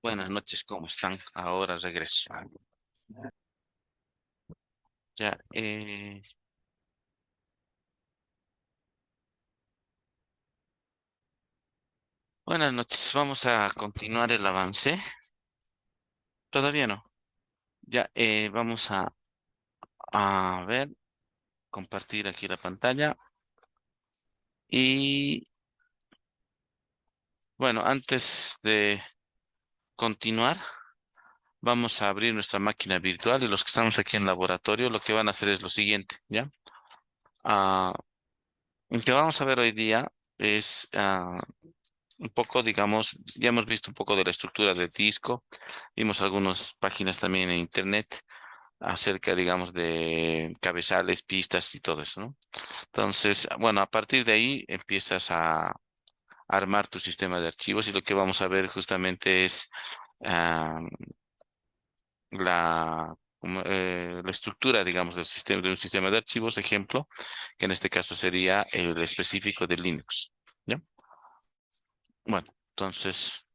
Buenas noches, ¿cómo están? Ahora regreso. Ya, buenas noches, vamos a continuar el avance. Todavía no. Ya, vamos a ver, compartir aquí la pantalla. Y bueno, antes de continuar, vamos a abrir nuestra máquina virtual y los que estamos aquí en laboratorio, lo que van a hacer es lo siguiente, ¿ya? Ah, lo que vamos a ver hoy día es un poco, digamos, ya hemos visto un poco de la estructura del disco, vimos algunas páginas también en internet acerca, digamos, de cabezales, pistas y todo eso, ¿no? Entonces, bueno, a partir de ahí empiezas a armar tu sistema de archivos y lo que vamos a ver justamente es ah, la estructura, digamos, del sistema, de un sistema de archivos, ejemplo, que en este caso sería el específico de Linux, ¿ya? Bueno, entonces,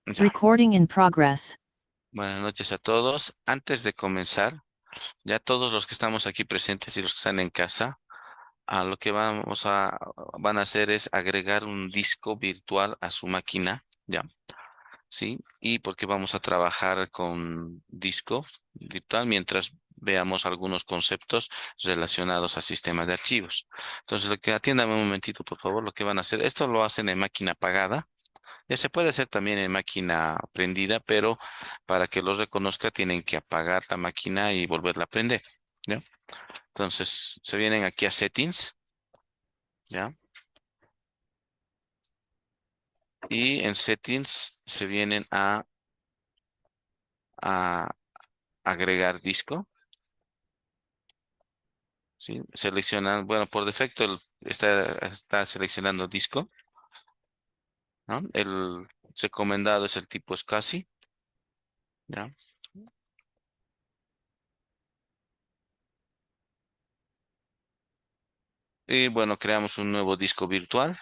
ya. Recording in progress. Buenas noches a todos. Antes de comenzar, ya todos los que estamos aquí presentes y los que están en casa, lo que van a hacer es agregar un disco virtual a su máquina, ¿ya? ¿Sí? Y porque vamos a trabajar con disco virtual mientras veamos algunos conceptos relacionados al sistema de archivos. Entonces, lo que atiéndame un momentito, por favor, lo que van a hacer, esto lo hacen en máquina apagada. Ya se puede hacer también en máquina prendida, pero para que lo reconozca tienen que apagar la máquina y volverla a prender, ¿ya? Entonces, se vienen aquí a Settings, ¿ya? Y en Settings se vienen a agregar disco, ¿sí? Seleccionan, bueno, por defecto está seleccionando disco, ¿no? El recomendado es el tipo SCSI, ¿ya? Y bueno, creamos un nuevo disco virtual.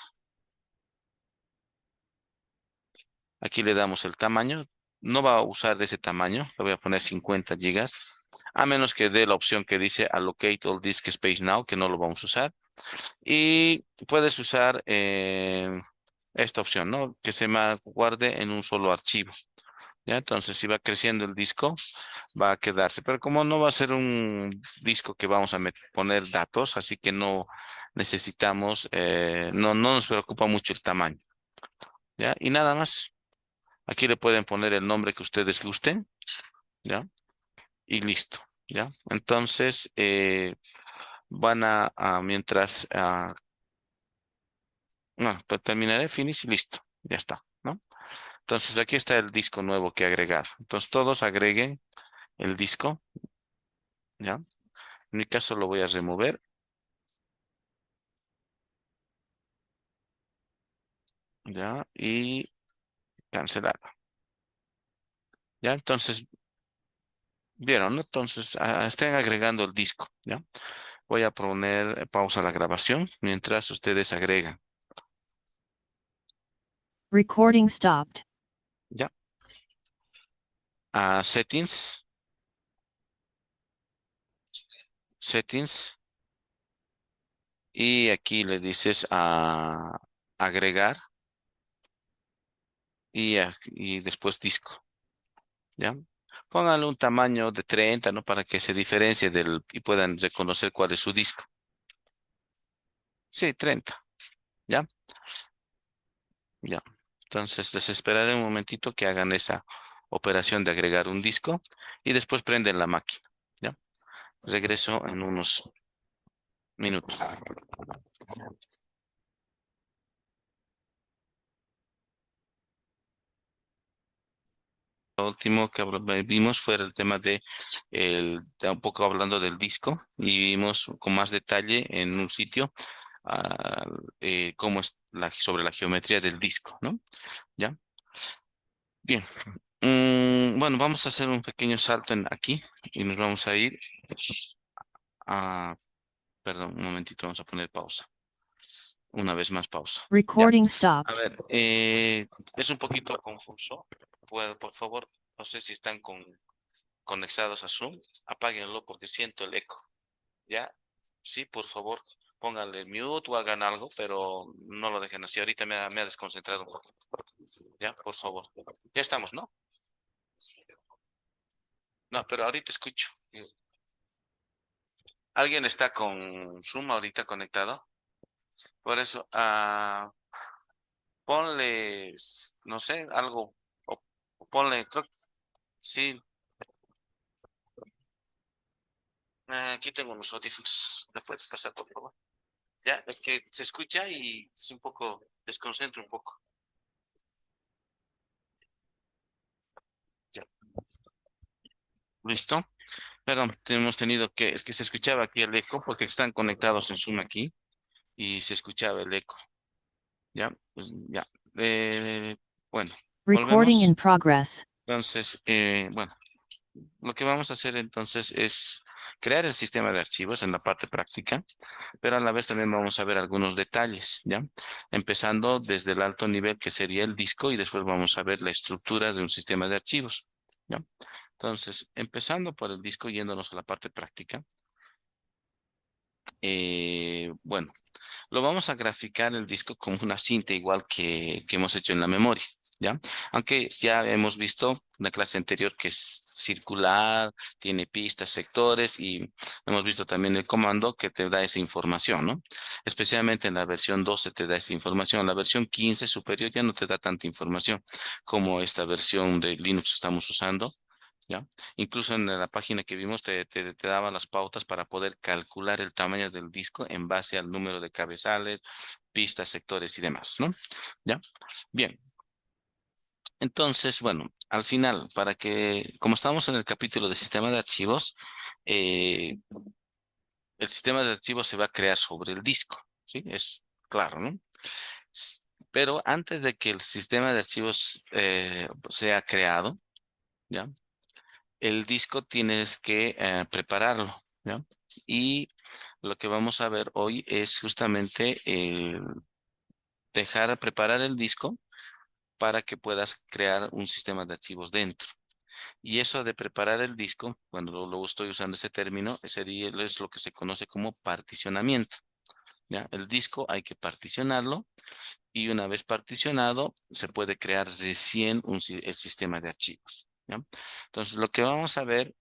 Aquí le damos el tamaño. No va a usar de ese tamaño, le voy a poner 50 gigas, a menos que dé la opción que dice Allocate all disk space now, que no lo vamos a usar. Y puedes usar esta opción, ¿no? Que se me guarde en un solo archivo. ¿Ya? Entonces, si va creciendo el disco, va a quedarse. Pero como no va a ser un disco que vamos a poner datos, así que no necesitamos, no nos preocupa mucho el tamaño. ¿Ya? Y nada más. Aquí le pueden poner el nombre que ustedes gusten, ¿ya? Y listo, ¿ya? Entonces, van mientras, no, pues terminaré, finish y listo, ya está, ¿no? Entonces, aquí está el disco nuevo que he agregado. Entonces, todos agreguen el disco, ¿ya? En mi caso lo voy a remover, ¿ya? Y cancelar, ¿ya? Entonces, vieron, ¿no? Entonces, estén agregando el disco, ¿ya? Voy a poner pausa a la grabación mientras ustedes agregan, Recording stopped. ¿ya? A settings, settings, y aquí le dices a agregar y después disco, ¿ya? Pónganle un tamaño de 30, ¿no? Para que se diferencie y puedan reconocer cuál es su disco. Sí, 30, ¿ya? Ya. Entonces les esperaré un momentito que hagan esa operación de agregar un disco y después prenden la máquina, ¿ya? Regreso en unos minutos. Lo último que vimos fue el tema de un poco hablando del disco y vimos con más detalle en un sitio ah, cómo es sobre la geometría del disco, ¿no? ¿Ya? Bien. Bueno, vamos a hacer un pequeño salto aquí y nos vamos a ir a, perdón, un momentito, vamos a poner pausa. Una vez más pausa. ¿Ya? Recording A stopped. ver, es un poquito confuso. Por favor, no sé si están conectados a Zoom, apáguenlo porque siento el eco. ¿Ya? Sí, por favor, pónganle mute o hagan algo, pero no lo dejen así. Ahorita me ha desconcentrado un poco. ¿Ya? Por favor. Ya estamos, ¿no? No, pero ahorita escucho. ¿Alguien está con Zoom ahorita conectado? Por eso, ponles, no sé, algo, o ponle, creo que sí, aquí tengo unos audífonos, ¿me puedes pasar, por favor? Ya, es que se escucha y es un poco, desconcentra un poco. Ya, ¿listo? Pero hemos tenido que, es que se escuchaba aquí el eco porque están conectados en Zoom aquí y se escuchaba el eco, ¿ya? Pues, ya. Eh, bueno, Recording volvemos. in progress. Entonces, bueno. Lo que vamos a hacer entonces es crear el sistema de archivos en la parte práctica, pero a la vez también vamos a ver algunos detalles, ¿ya? Empezando desde el alto nivel que sería el disco y después vamos a ver la estructura de un sistema de archivos, ¿ya? Entonces, empezando por el disco, yéndonos a la parte práctica, bueno. Lo vamos a graficar el disco como una cinta igual que hemos hecho en la memoria, ¿ya? Aunque ya hemos visto una clase anterior que es circular, tiene pistas, sectores y hemos visto también el comando que te da esa información, ¿no? Especialmente en la versión 12 te da esa información. La versión 15 superior ya no te da tanta información como esta versión de Linux que estamos usando. ¿Ya? Incluso en la página que vimos te daba las pautas para poder calcular el tamaño del disco en base al número de cabezales, pistas, sectores y demás, ¿no? ¿Ya? Bien, entonces, bueno, al final, como estamos en el capítulo de sistema de archivos, eh, el sistema de archivos se va a crear sobre el disco, ¿sí? Es claro, ¿no? S- Pero antes de que el sistema de archivos sea creado, ¿ya? El disco tienes que prepararlo, ¿ya? Y lo que vamos a ver hoy es justamente dejar a preparar el disco para que puedas crear un sistema de archivos dentro. Y eso de preparar el disco, cuando lo estoy usando ese término, es lo que se conoce como particionamiento, ¿ya? El disco hay que particionarlo y una vez particionado se puede crear recién el sistema de archivos, ¿ya? Entonces, lo que vamos a ver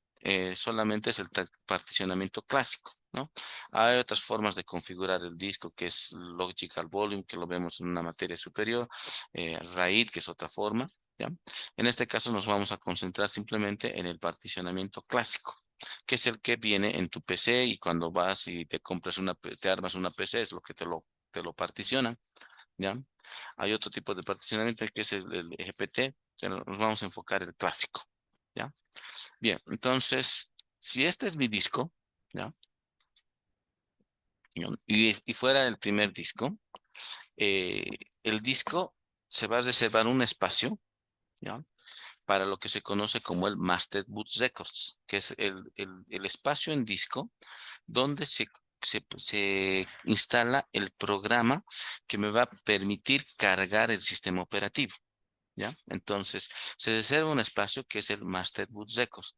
solamente es el particionamiento clásico, ¿no? Hay otras formas de configurar el disco, que es Logical Volume, que lo vemos en una materia superior, RAID, que es otra forma, ¿ya? En este caso nos vamos a concentrar simplemente en el particionamiento clásico, que es el que viene en tu PC y cuando vas y te compras te armas una PC, es lo que te lo particiona. ¿Ya? Hay otro tipo de particionamiento que es el EGPT, pero nos vamos a enfocar el clásico, ¿ya? Bien, entonces, si este es mi disco, ¿ya? Y fuera el primer disco, eh, el disco se va a reservar un espacio, ¿ya? Para lo que se conoce como el Master Boot Records, que es el espacio en disco donde se instala el programa que me va a permitir cargar el sistema operativo. ¿Ya? Entonces, se reserva un espacio que es el Master Boot Records,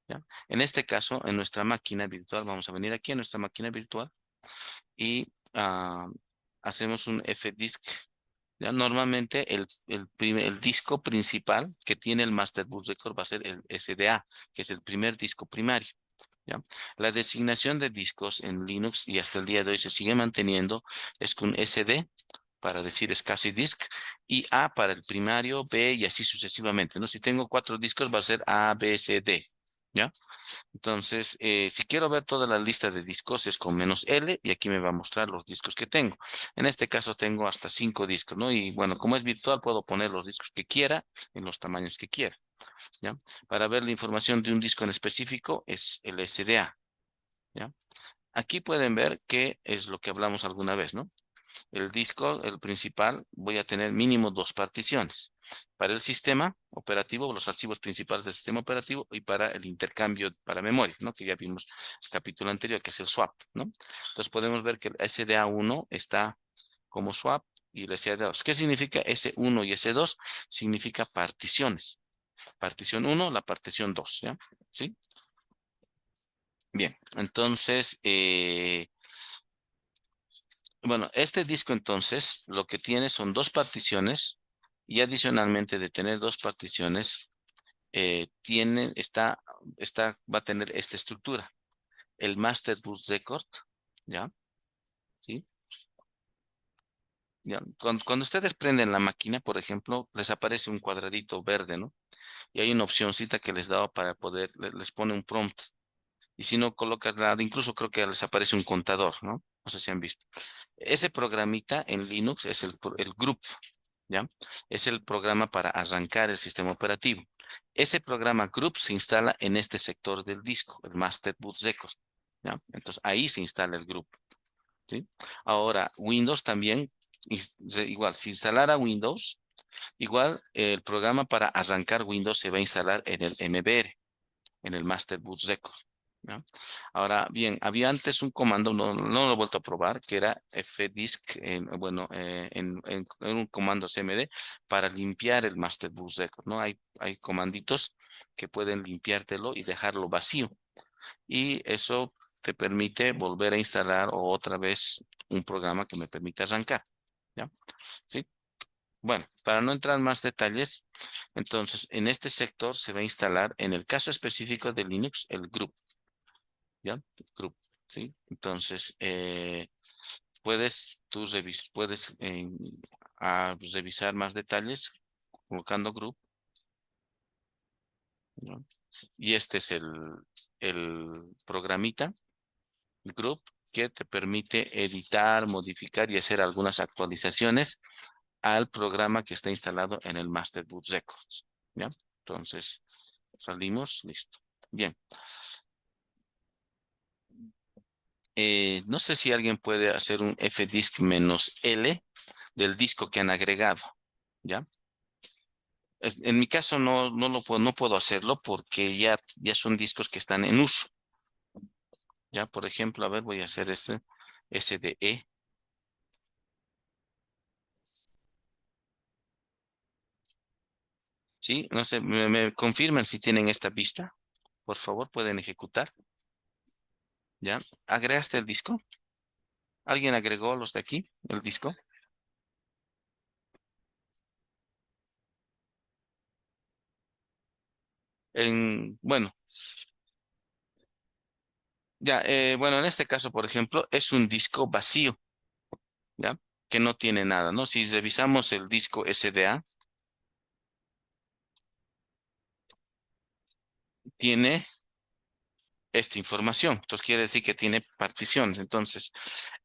¿ya? En este caso, en nuestra máquina virtual, vamos a venir aquí a nuestra máquina virtual y hacemos un Fdisk. ¿Ya? Normalmente el disco principal que tiene el Master Boot Record va a ser el SDA, que es el primer disco primario. ¿Ya? La designación de discos en Linux y hasta el día de hoy se sigue manteniendo es con SD para decir SCSI disk y A para el primario, B y así sucesivamente, ¿no? Si tengo 4 discos va a ser A, B, C, D, ¿ya? Entonces, si quiero ver toda la lista de discos es con -L y aquí me va a mostrar los discos que tengo. En este caso tengo hasta 5 discos, ¿no? Y bueno, como es virtual puedo poner los discos que quiera en los tamaños que quiera, ¿ya? Para ver la información de un disco en específico es el SDA, ¿ya? Aquí pueden ver qué es lo que hablamos alguna vez, ¿no? El disco, el principal, voy a tener mínimo 2 particiones. Para el sistema operativo, los archivos principales del sistema operativo y para el intercambio para memoria, ¿no? Que ya vimos el capítulo anterior, que es el swap, ¿no? Entonces podemos ver que el SDA1 está como swap y el S2. ¿Qué significa S1 y S2? Significa particiones. Partición 1, la partición 2, ¿ya? ¿Sí? Bien, entonces, bueno, este disco entonces lo que tiene son dos particiones y adicionalmente de tener dos particiones, va a tener esta estructura. El Master Bus Record, ¿ya? ¿Sí? ¿Ya? Cuando ustedes prenden la máquina, por ejemplo, les aparece un cuadradito verde, ¿no? Y hay una opcióncita que les da para poder, les pone un prompt. Y si no colocas nada, incluso creo que les aparece un contador, ¿no? No sé si han visto. Ese programita en Linux es el group, ¿ya? Es el programa para arrancar el sistema operativo. Ese programa group se instala en este sector del disco, el Master Boot Record, ¿ya? Entonces ahí se instala el group, ¿sí? Ahora, Windows también, igual, si instalara Windows, igual el programa para arrancar Windows se va a instalar en el MBR, en el Master Boot Record, ¿ya? Ahora, bien, había antes un comando, no lo he vuelto a probar, que era fdisk, bueno, en un comando cmd para limpiar el Master Boot Record, ¿no? Hay comanditos que pueden limpiártelo y dejarlo vacío. Y eso te permite volver a instalar o otra vez un programa que me permita arrancar, ¿ya? ¿Sí? Bueno, para no entrar en más detalles, entonces en este sector se va a instalar, en el caso específico de Linux, el group, ¿ya? Group, ¿sí? Entonces, puedes revisar más detalles colocando group, ¿no? Y este es el programita, el group, que te permite editar, modificar y hacer algunas actualizaciones al programa que está instalado en el Master Boot Records, ¿ya? Entonces, salimos, listo. Bien. No sé si alguien puede hacer un fdisk -L del disco que han agregado, ¿ya? En mi caso no puedo hacerlo porque ya son discos que están en uso, ¿ya? Por ejemplo, a ver, voy a hacer este SDE. ¿Sí? No sé, me confirman si tienen esta vista. Por favor, pueden ejecutar, ¿ya? ¿Agregaste el disco? ¿Alguien agregó los de aquí, el disco? Bueno, ya, bueno, en este caso, por ejemplo, es un disco vacío, ¿ya? Que no tiene nada, ¿no? Si revisamos el disco SDA, tiene esta información. Entonces quiere decir que tiene particiones. Entonces,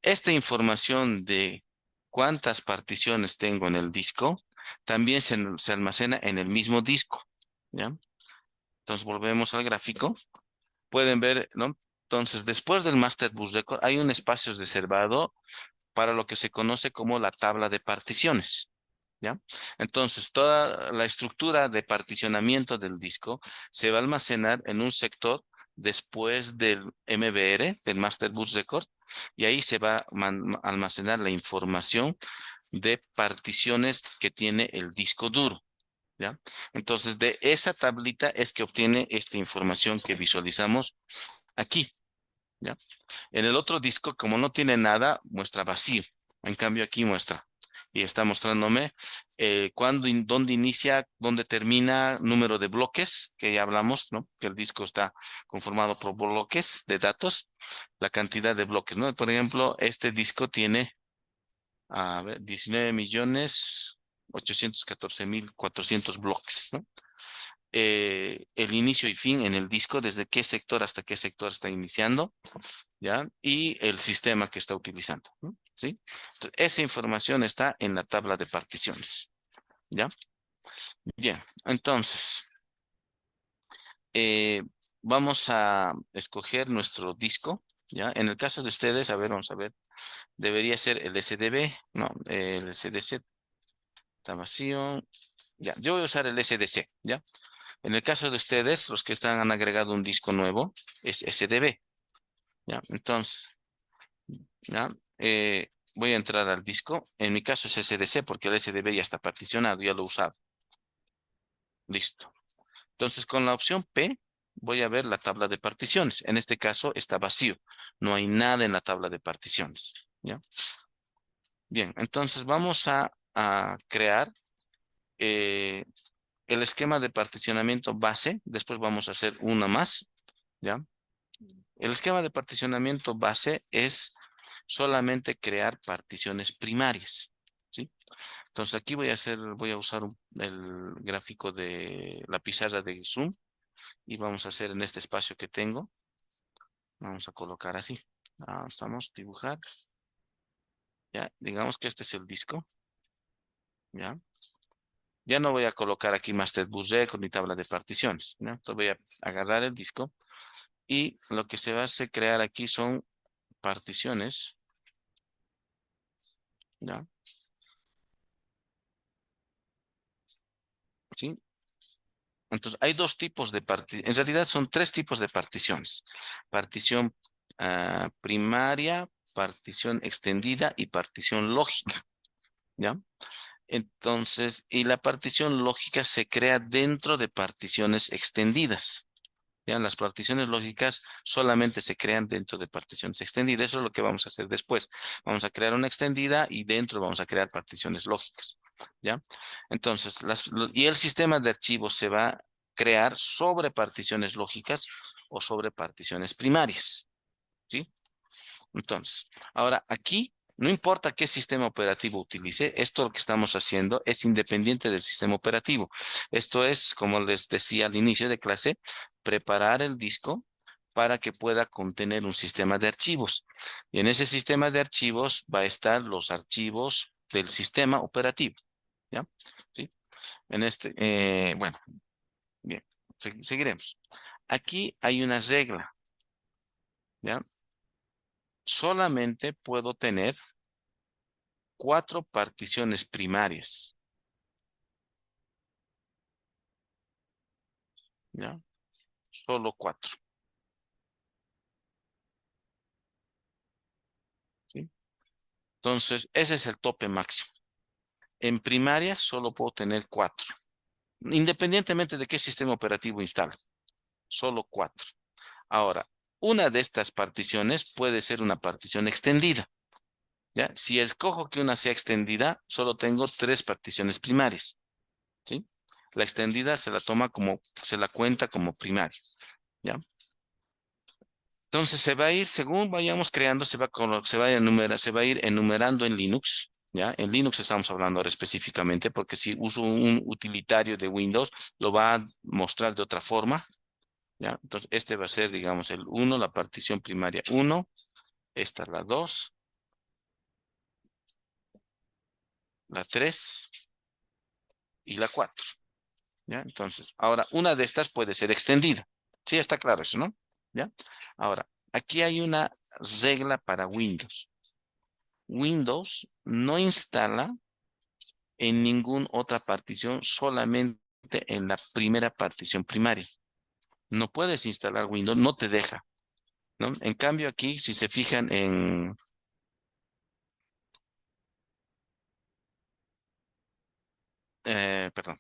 esta información de cuántas particiones tengo en el disco, también se almacena en el mismo disco, ¿ya? Entonces volvemos al gráfico. Pueden ver, ¿no? Entonces, después del Master Bus Record, hay un espacio reservado para lo que se conoce como la tabla de particiones, ¿ya? Entonces, toda la estructura de particionamiento del disco se va a almacenar en un sector después del MBR, del Master Bus Record, y ahí se va a almacenar la información de particiones que tiene el disco duro, ¿ya? Entonces, de esa tablita es que obtiene esta información que visualizamos aquí, ¿ya? En el otro disco, como no tiene nada, muestra vacío. En cambio, aquí muestra. Y está mostrándome dónde inicia, dónde termina, número de bloques, que ya hablamos, ¿no? Que el disco está conformado por bloques de datos, la cantidad de bloques, ¿no? Por ejemplo, este disco tiene, a ver, 19.814.400 bloques, ¿no? El inicio y fin en el disco, desde qué sector hasta qué sector está iniciando, ¿ya? Y el sistema que está utilizando, ¿no? ¿Sí? Entonces, esa información está en la tabla de particiones, ¿ya? Bien, entonces, eh, vamos a escoger nuestro disco, ¿ya? En el caso de ustedes, a ver, vamos a ver, debería ser el SDB, no, el SDC está vacío, ya, yo voy a usar el SDC, ¿ya? En el caso de ustedes, los que han agregado un disco nuevo, es SDB, ¿ya? Entonces, ¿ya? voy a entrar al disco. En mi caso es SDC porque el SDB ya está particionado, ya lo he usado. Listo. Entonces con la opción P voy a ver la tabla de particiones. En este caso está vacío. No hay nada en la tabla de particiones. ¿Ya? Bien, entonces vamos a crear eh, el esquema de particionamiento base. Después vamos a hacer una más. ¿Ya? El esquema de particionamiento base es solamente crear particiones primarias. ¿Sí? Entonces aquí voy a usar el gráfico de la pizarra de Zoom y vamos a hacer en este espacio que tengo. Vamos a colocar así. Estamos, dibujar. Ya, digamos que este es el disco. Ya. Ya no voy a colocar aquí Masterbus Record ni tabla de particiones. ¿Ya? Entonces voy a agarrar el disco y lo que se va a hacer crear aquí son particiones. ¿Ya? ¿Sí? Entonces, hay dos tipos de particiones. En realidad son tres tipos de particiones. Partición primaria, partición extendida y partición lógica. ¿Ya? Entonces, y la partición lógica se crea dentro de particiones extendidas. ¿Ya? Las particiones lógicas solamente se crean dentro de particiones extendidas. Eso es lo que vamos a hacer después. Vamos a crear una extendida y dentro vamos a crear particiones lógicas. ¿Ya? Entonces, y el sistema de archivos se va a crear sobre particiones lógicas o sobre particiones primarias. ¿Sí? Entonces, ahora aquí, no importa qué sistema operativo utilice, esto lo que estamos haciendo es independiente del sistema operativo. Esto es, como les decía al inicio de clase, preparar el disco para que pueda contener un sistema de archivos. Y en ese sistema de archivos va a estar los archivos del sistema operativo. ¿Ya? ¿Sí? En este, bueno, bien, seguiremos. Aquí hay una regla, ¿ya? Solamente puedo tener cuatro particiones primarias, ¿ya? Solo cuatro, ¿sí? Entonces, ese es el tope máximo. En primarias solo puedo tener cuatro, independientemente de qué sistema operativo instale, solo cuatro. Ahora, una de estas particiones puede ser una partición extendida, ¿ya? Si escojo que una sea extendida, solo tengo tres particiones primarias, ¿sí? La extendida se la toma como, se la cuenta como primaria, ¿ya? Entonces se va a ir, según vayamos creando, se va a ir enumerando en Linux, ¿ya? En Linux estamos hablando ahora específicamente, porque si uso un utilitario de Windows, lo va a mostrar de otra forma, ¿ya? Entonces este va a ser, digamos, el uno, la partición primaria uno, esta es la 2, la 3 y la 4, ¿ya? Entonces, ahora una de estas puede ser extendida. Sí, está claro eso, ¿no? ¿Ya? Ahora, aquí hay una regla para Windows. Windows no instala en ninguna otra partición, solamente en la primera partición primaria. No puedes instalar Windows, no te deja, ¿no? En cambio aquí, si se fijan perdón,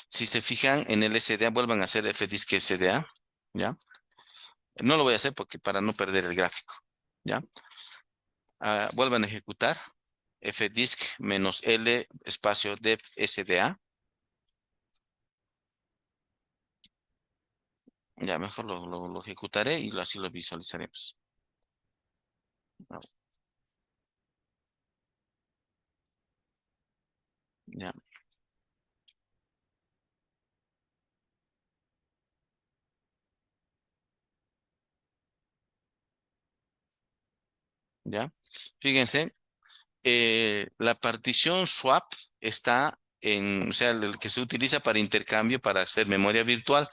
si se fijan en el SDA, vuelvan a hacer fdisk SDA, ¿ya? No lo voy a hacer porque para no perder el gráfico, ¿ya? Vuelvan a ejecutar fdisk -l espacio dev SDA. Ya, mejor lo ejecutaré y así lo visualizaremos. Ya, ya. Fíjense, la partición swap está en, o sea, el que se utiliza para intercambio, para hacer memoria virtual,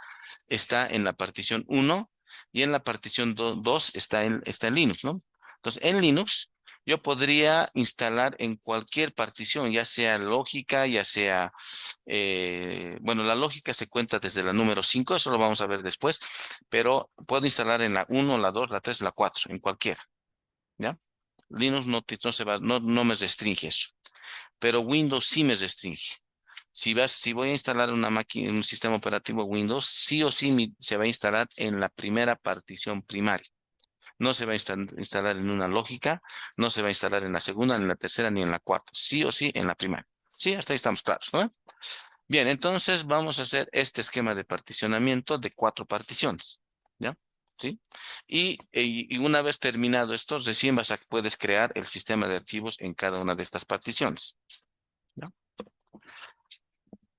está en la partición uno y en la partición 2 está en Linux, ¿no? Entonces, en Linux yo podría instalar en cualquier partición, ya sea lógica, ya sea, bueno, la lógica se cuenta desde la número 5, eso lo vamos a ver después, pero puedo instalar en la uno, la 2, la 3, la 4, en cualquiera, ¿ya? Linux no me restringe eso, pero Windows sí me restringe. Si voy a instalar una máquina, un sistema operativo Windows, sí o sí se va a instalar en la primera partición primaria. No se va a instalar en una lógica, no se va a instalar en la segunda, ni en la tercera, ni en la cuarta. Sí o sí en la primaria. Sí, hasta ahí estamos claros, ¿no? Bien, entonces vamos a hacer este esquema de particionamiento de 4 particiones. ¿Ya? ¿Sí? Y una vez terminado esto, recién puedes crear el sistema de archivos en cada una de estas particiones. ¿Ya?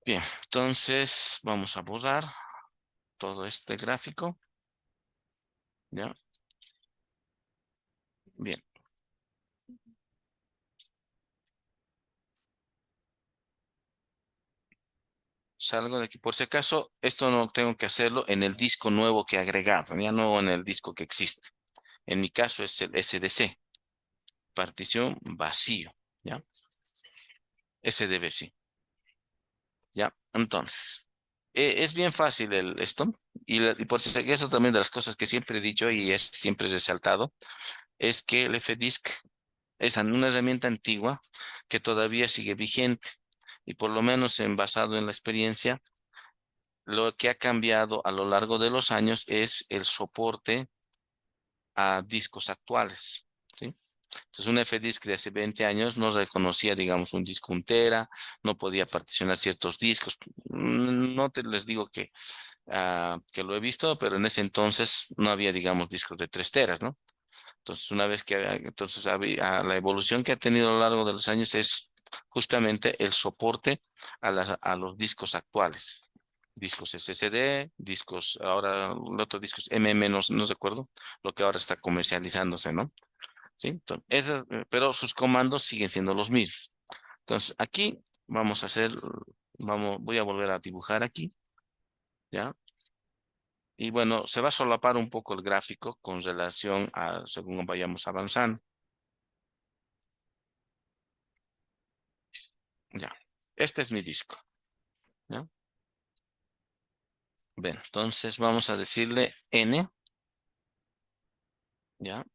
Bien, entonces vamos a borrar todo este gráfico. ¿Ya? Bien, salgo de aquí. Por si acaso, esto no tengo que hacerlo en el disco nuevo que he agregado, ya no en el disco que existe. En mi caso es el SDC, partición vacío. ¿Ya? SDB, sí. ¿Ya? Entonces, es bien fácil esto. Y por si acaso también de las cosas que siempre he dicho y es siempre resaltado, es que el FDisk es una herramienta antigua que todavía sigue vigente. Y por lo menos basado en la experiencia, lo que ha cambiado a lo largo de los años es el soporte a discos actuales. ¿Sí? Entonces, un FDisk de hace 20 años no reconocía, digamos, un disco 1 tera, no podía particionar ciertos discos. No te les digo que lo he visto, pero en ese entonces no había, digamos, discos de 3 teras, ¿no? Entonces, una vez entonces la evolución que ha tenido a lo largo de los años es justamente el soporte a los discos actuales. Discos SSD, discos, ahora el otro disco es MM, no recuerdo, lo que ahora está comercializándose, ¿no? ¿Sí? Entonces, pero sus comandos siguen siendo los mismos. Entonces, aquí vamos a hacer, voy a volver a dibujar aquí, ¿ya? Y bueno, se va a solapar un poco el gráfico con relación a según vayamos avanzando. Ya. Este es mi disco. ¿Ya? Bien, entonces vamos a decirle N, ¿ya?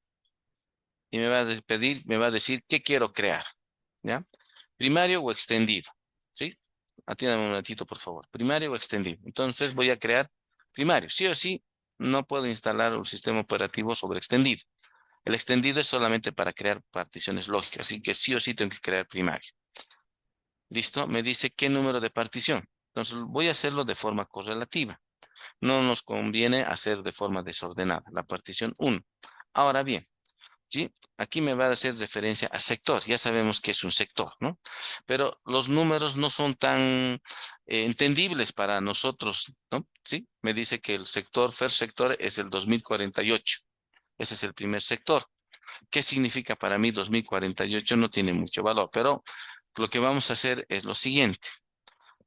Y me va a decir qué quiero crear, ¿ya? Primario o extendido, ¿sí? Atiéndame un momentito, por favor. Primario o extendido. Entonces voy a crear primario. Sí o sí, no puedo instalar un sistema operativo sobre extendido. El extendido es solamente para crear particiones lógicas, así que sí o sí tengo que crear primario. ¿Listo? Me dice qué número de partición. Entonces voy a hacerlo de forma correlativa. No nos conviene hacer de forma desordenada. La partición 1. Ahora bien, ¿sí? Aquí me va a hacer referencia a sector. Ya sabemos que es un sector, ¿no? Pero los números no son tan entendibles para nosotros, ¿no? ¿Sí? Me dice que el first sector es el 2048. Ese es el primer sector. ¿Qué significa para mí 2048? No tiene mucho valor, pero lo que vamos a hacer es lo siguiente,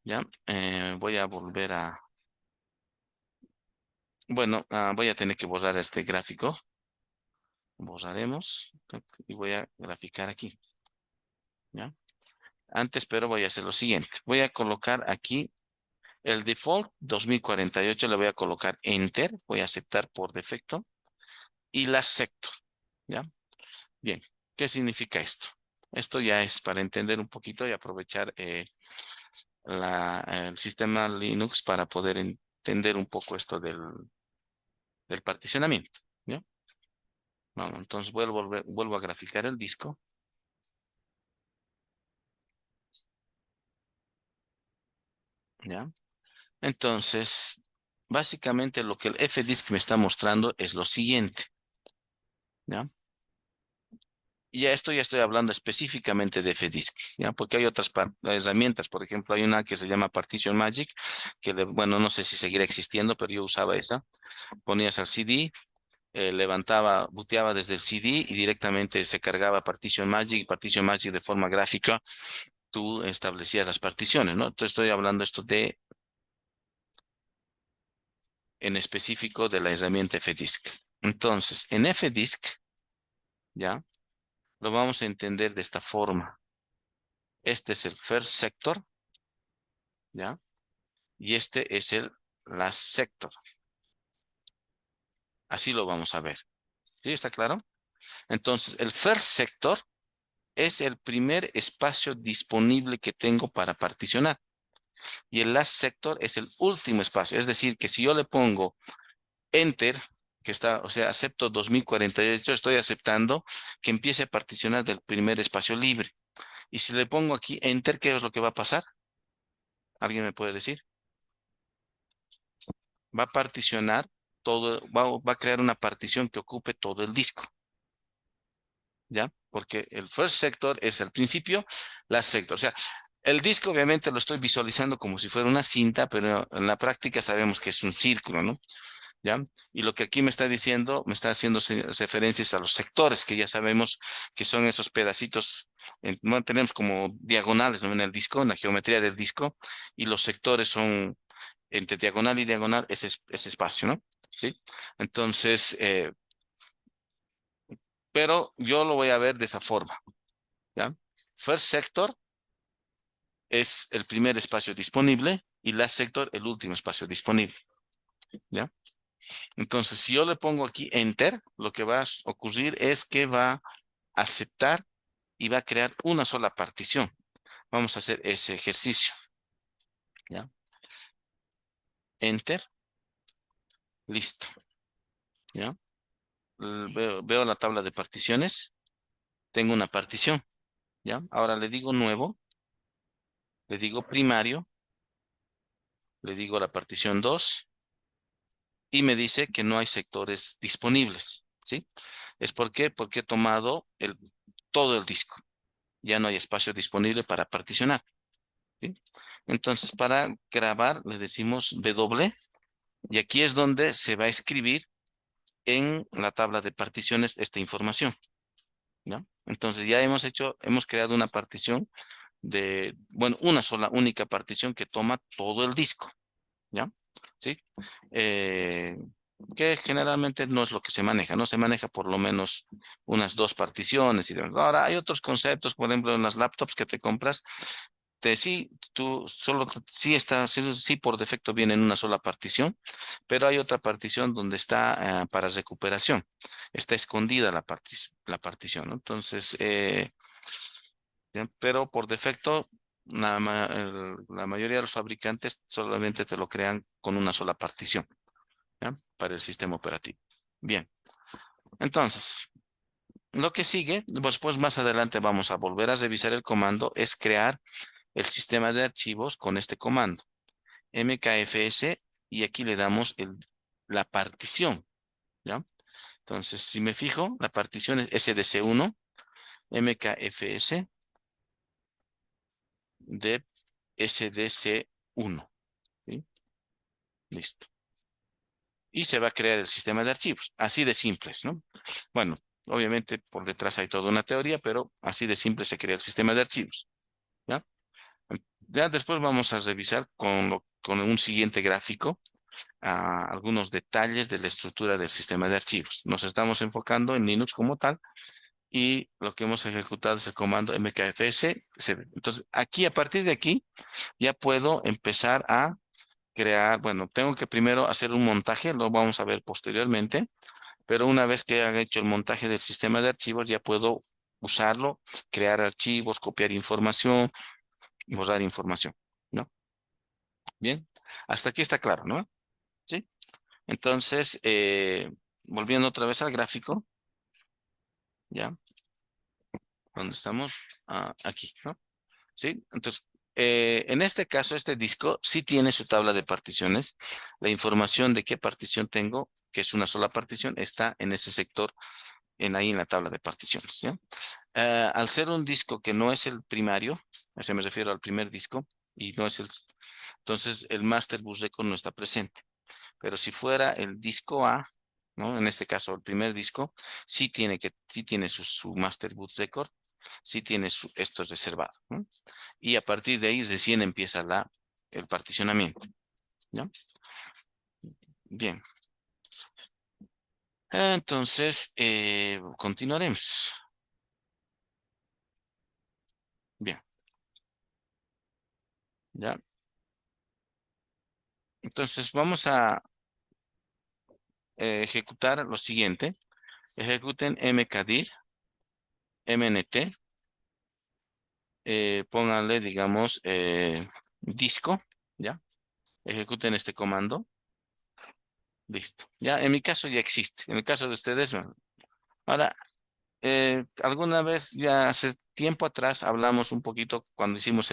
¿ya? Voy a volver bueno, voy a tener que borrar este gráfico. Borraremos y voy a graficar aquí, ¿ya? Antes, pero voy a hacer lo siguiente. Voy a colocar aquí el default 2048, le voy a colocar Enter, voy a aceptar por defecto y la acepto, ¿ya? Bien, ¿qué significa esto? Esto ya es para entender un poquito y aprovechar el sistema Linux para poder entender un poco esto del particionamiento, ¿ya? Vamos, entonces vuelvo a graficar el disco, ¿ya? Entonces, básicamente lo que el FDisk me está mostrando es lo siguiente, ¿ya? Y ya estoy hablando específicamente de FDisk, ¿ya? Porque hay otras herramientas, por ejemplo, hay una que se llama Partition Magic, bueno, no sé si seguirá existiendo, pero yo usaba esa. Ponías al CD, booteaba desde el CD y directamente se cargaba Partition Magic y Partition Magic de forma gráfica, tú establecías las particiones, ¿no? Entonces estoy hablando esto en específico de la herramienta FDisk. Entonces, en FDisk, ¿ya? Lo vamos a entender de esta forma. Este es el first sector, ¿ya? Y este es el last sector. Así lo vamos a ver. ¿Sí? ¿Está claro? Entonces, el first sector es el primer espacio disponible que tengo para particionar. Y el last sector es el último espacio. Es decir, que si yo le pongo enter, que está, o sea, acepto 2048, estoy aceptando que empiece a particionar del primer espacio libre. Y si le pongo aquí enter, ¿qué es lo que va a pasar? ¿Alguien me puede decir? Va a particionar todo, va a crear una partición que ocupe todo el disco, ¿ya? Porque el first sector es el principio, last sector. O sea, el disco obviamente lo estoy visualizando como si fuera una cinta, pero en la práctica sabemos que es un círculo, ¿no? ¿Ya? Y lo que aquí me está diciendo, me está haciendo referencias a los sectores, que ya sabemos que son esos pedacitos, no tenemos como diagonales, ¿no? En el disco, en la geometría del disco, y los sectores son entre diagonal y diagonal ese espacio, ¿no? ¿Sí? Entonces, pero yo lo voy a ver de esa forma, ¿ya? First sector es el primer espacio disponible y last sector el último espacio disponible, ¿ya? Entonces, si yo le pongo aquí enter, lo que va a ocurrir es que va a aceptar y va a crear una sola partición. Vamos a hacer ese ejercicio, ¿ya? Enter, listo, ¿ya? Veo la tabla de particiones, tengo una partición, ¿ya? Ahora le digo nuevo, le digo primario, le digo la partición 2 y me dice que no hay sectores disponibles, ¿sí? ¿Es por qué? Porque he tomado todo el disco. Ya no hay espacio disponible para particionar, ¿sí? Entonces, para grabar, le decimos W y aquí es donde se va a escribir en la tabla de particiones esta información, ¿ya? Entonces, ya hemos creado una partición bueno, una sola, única partición que toma todo el disco, ¿ya? ¿Sí? Eh, que generalmente no es lo que se maneja, ¿no? Se maneja por lo menos unas dos particiones y demás. Ahora, hay otros conceptos, por ejemplo, en las laptops que te compras, sí, tú solo, sí por defecto viene en una sola partición, pero hay otra partición donde está para recuperación. Está escondida la partición, ¿no? Entonces, ya, pero por defecto, la mayoría de los fabricantes solamente te lo crean con una sola partición, ¿ya? Para el sistema operativo. Bien, entonces, lo que sigue, pues más adelante vamos a volver a revisar el comando, es crear el sistema de archivos con este comando, mkfs, y aquí le damos la partición, ¿ya? Entonces, si me fijo, la partición es SDC1, mkfs de SDC1, ¿sí? Listo. Y se va a crear el sistema de archivos, así de simples, ¿no? Bueno, obviamente por detrás hay toda una teoría, pero así de simple se crea el sistema de archivos, ¿ya? Ya después vamos a revisar con un siguiente gráfico algunos detalles de la estructura del sistema de archivos. Nos estamos enfocando en Linux como tal y lo que hemos ejecutado es el comando mkfs. Entonces, aquí, a partir de aquí, ya puedo empezar a crear, bueno, tengo que primero hacer un montaje, lo vamos a ver posteriormente, pero una vez que haya hecho el montaje del sistema de archivos, ya puedo usarlo, crear archivos, copiar información y borrar información, ¿no? Bien, hasta aquí está claro, ¿no? Sí. Entonces, volviendo otra vez al gráfico, ¿ya? ¿Dónde estamos? Aquí, ¿no? Sí. Entonces, en este caso, este disco sí tiene su tabla de particiones. La información de qué partición tengo, que es una sola partición, está en ese sector, ahí en la tabla de particiones, ¿ya? Al ser un disco que no es el primario, o sea, me refiero al primer disco, y no es entonces el Master Bus Record no está presente. Pero si fuera el disco A, ¿no? En este caso, el primer disco, sí tiene su Master Boot Record, sí tiene esto es reservado, ¿no? Y a partir de ahí recién empieza el particionamiento, ¿ya? Bien. Entonces, continuaremos. Bien, ¿ya? Entonces, vamos a ejecutar lo siguiente. ejecuten mkdir, mnt, pónganle, digamos, disco, ¿ya? Ejecuten este comando. Listo. Ya, en mi caso ya existe. En el caso de ustedes, bueno. Ahora, alguna vez, ya hace tiempo atrás, hablamos un poquito cuando hicimos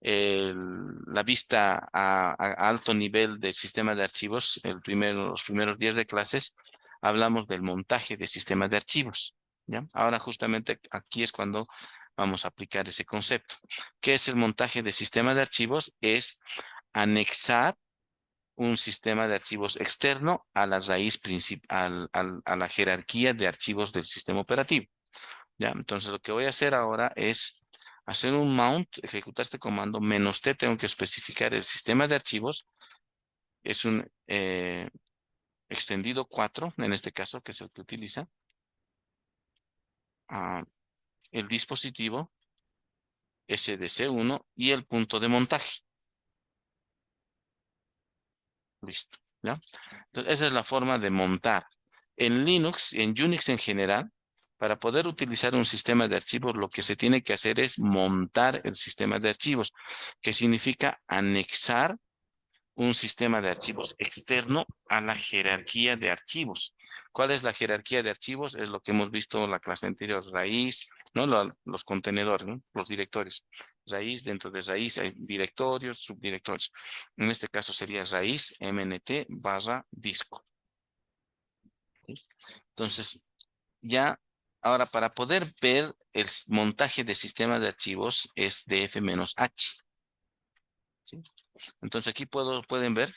la vista a alto nivel del sistema de archivos, los primeros días de clases, hablamos del montaje de sistemas de archivos. ¿Ya? Ahora justamente aquí es cuando vamos a aplicar ese concepto. ¿Qué es el montaje de sistema de archivos? Es anexar un sistema de archivos externo a la raíz principal, a la jerarquía de archivos del sistema operativo. ¿Ya? Entonces lo que voy a hacer ahora es hacer un mount, ejecutar este comando, "-t", tengo que especificar el sistema de archivos, es un extendido 4, en este caso, que es el que utiliza, el dispositivo SDC1 y el punto de montaje. Listo, ¿ya? Entonces, esa es la forma de montar. En Linux y en Unix en general, para poder utilizar un sistema de archivos, lo que se tiene que hacer es montar el sistema de archivos, que significa anexar un sistema de archivos externo a la jerarquía de archivos. ¿Cuál es la jerarquía de archivos? Es lo que hemos visto en la clase anterior, raíz, ¿no? Los contenedores, ¿no? Los directorios. Raíz, dentro de raíz hay directorios, subdirectorios. En este caso sería raíz mnt barra disco. ¿Sí? Entonces, ya, ahora para poder ver el montaje de sistema de archivos es df-h. ¿Sí? Entonces aquí pueden ver.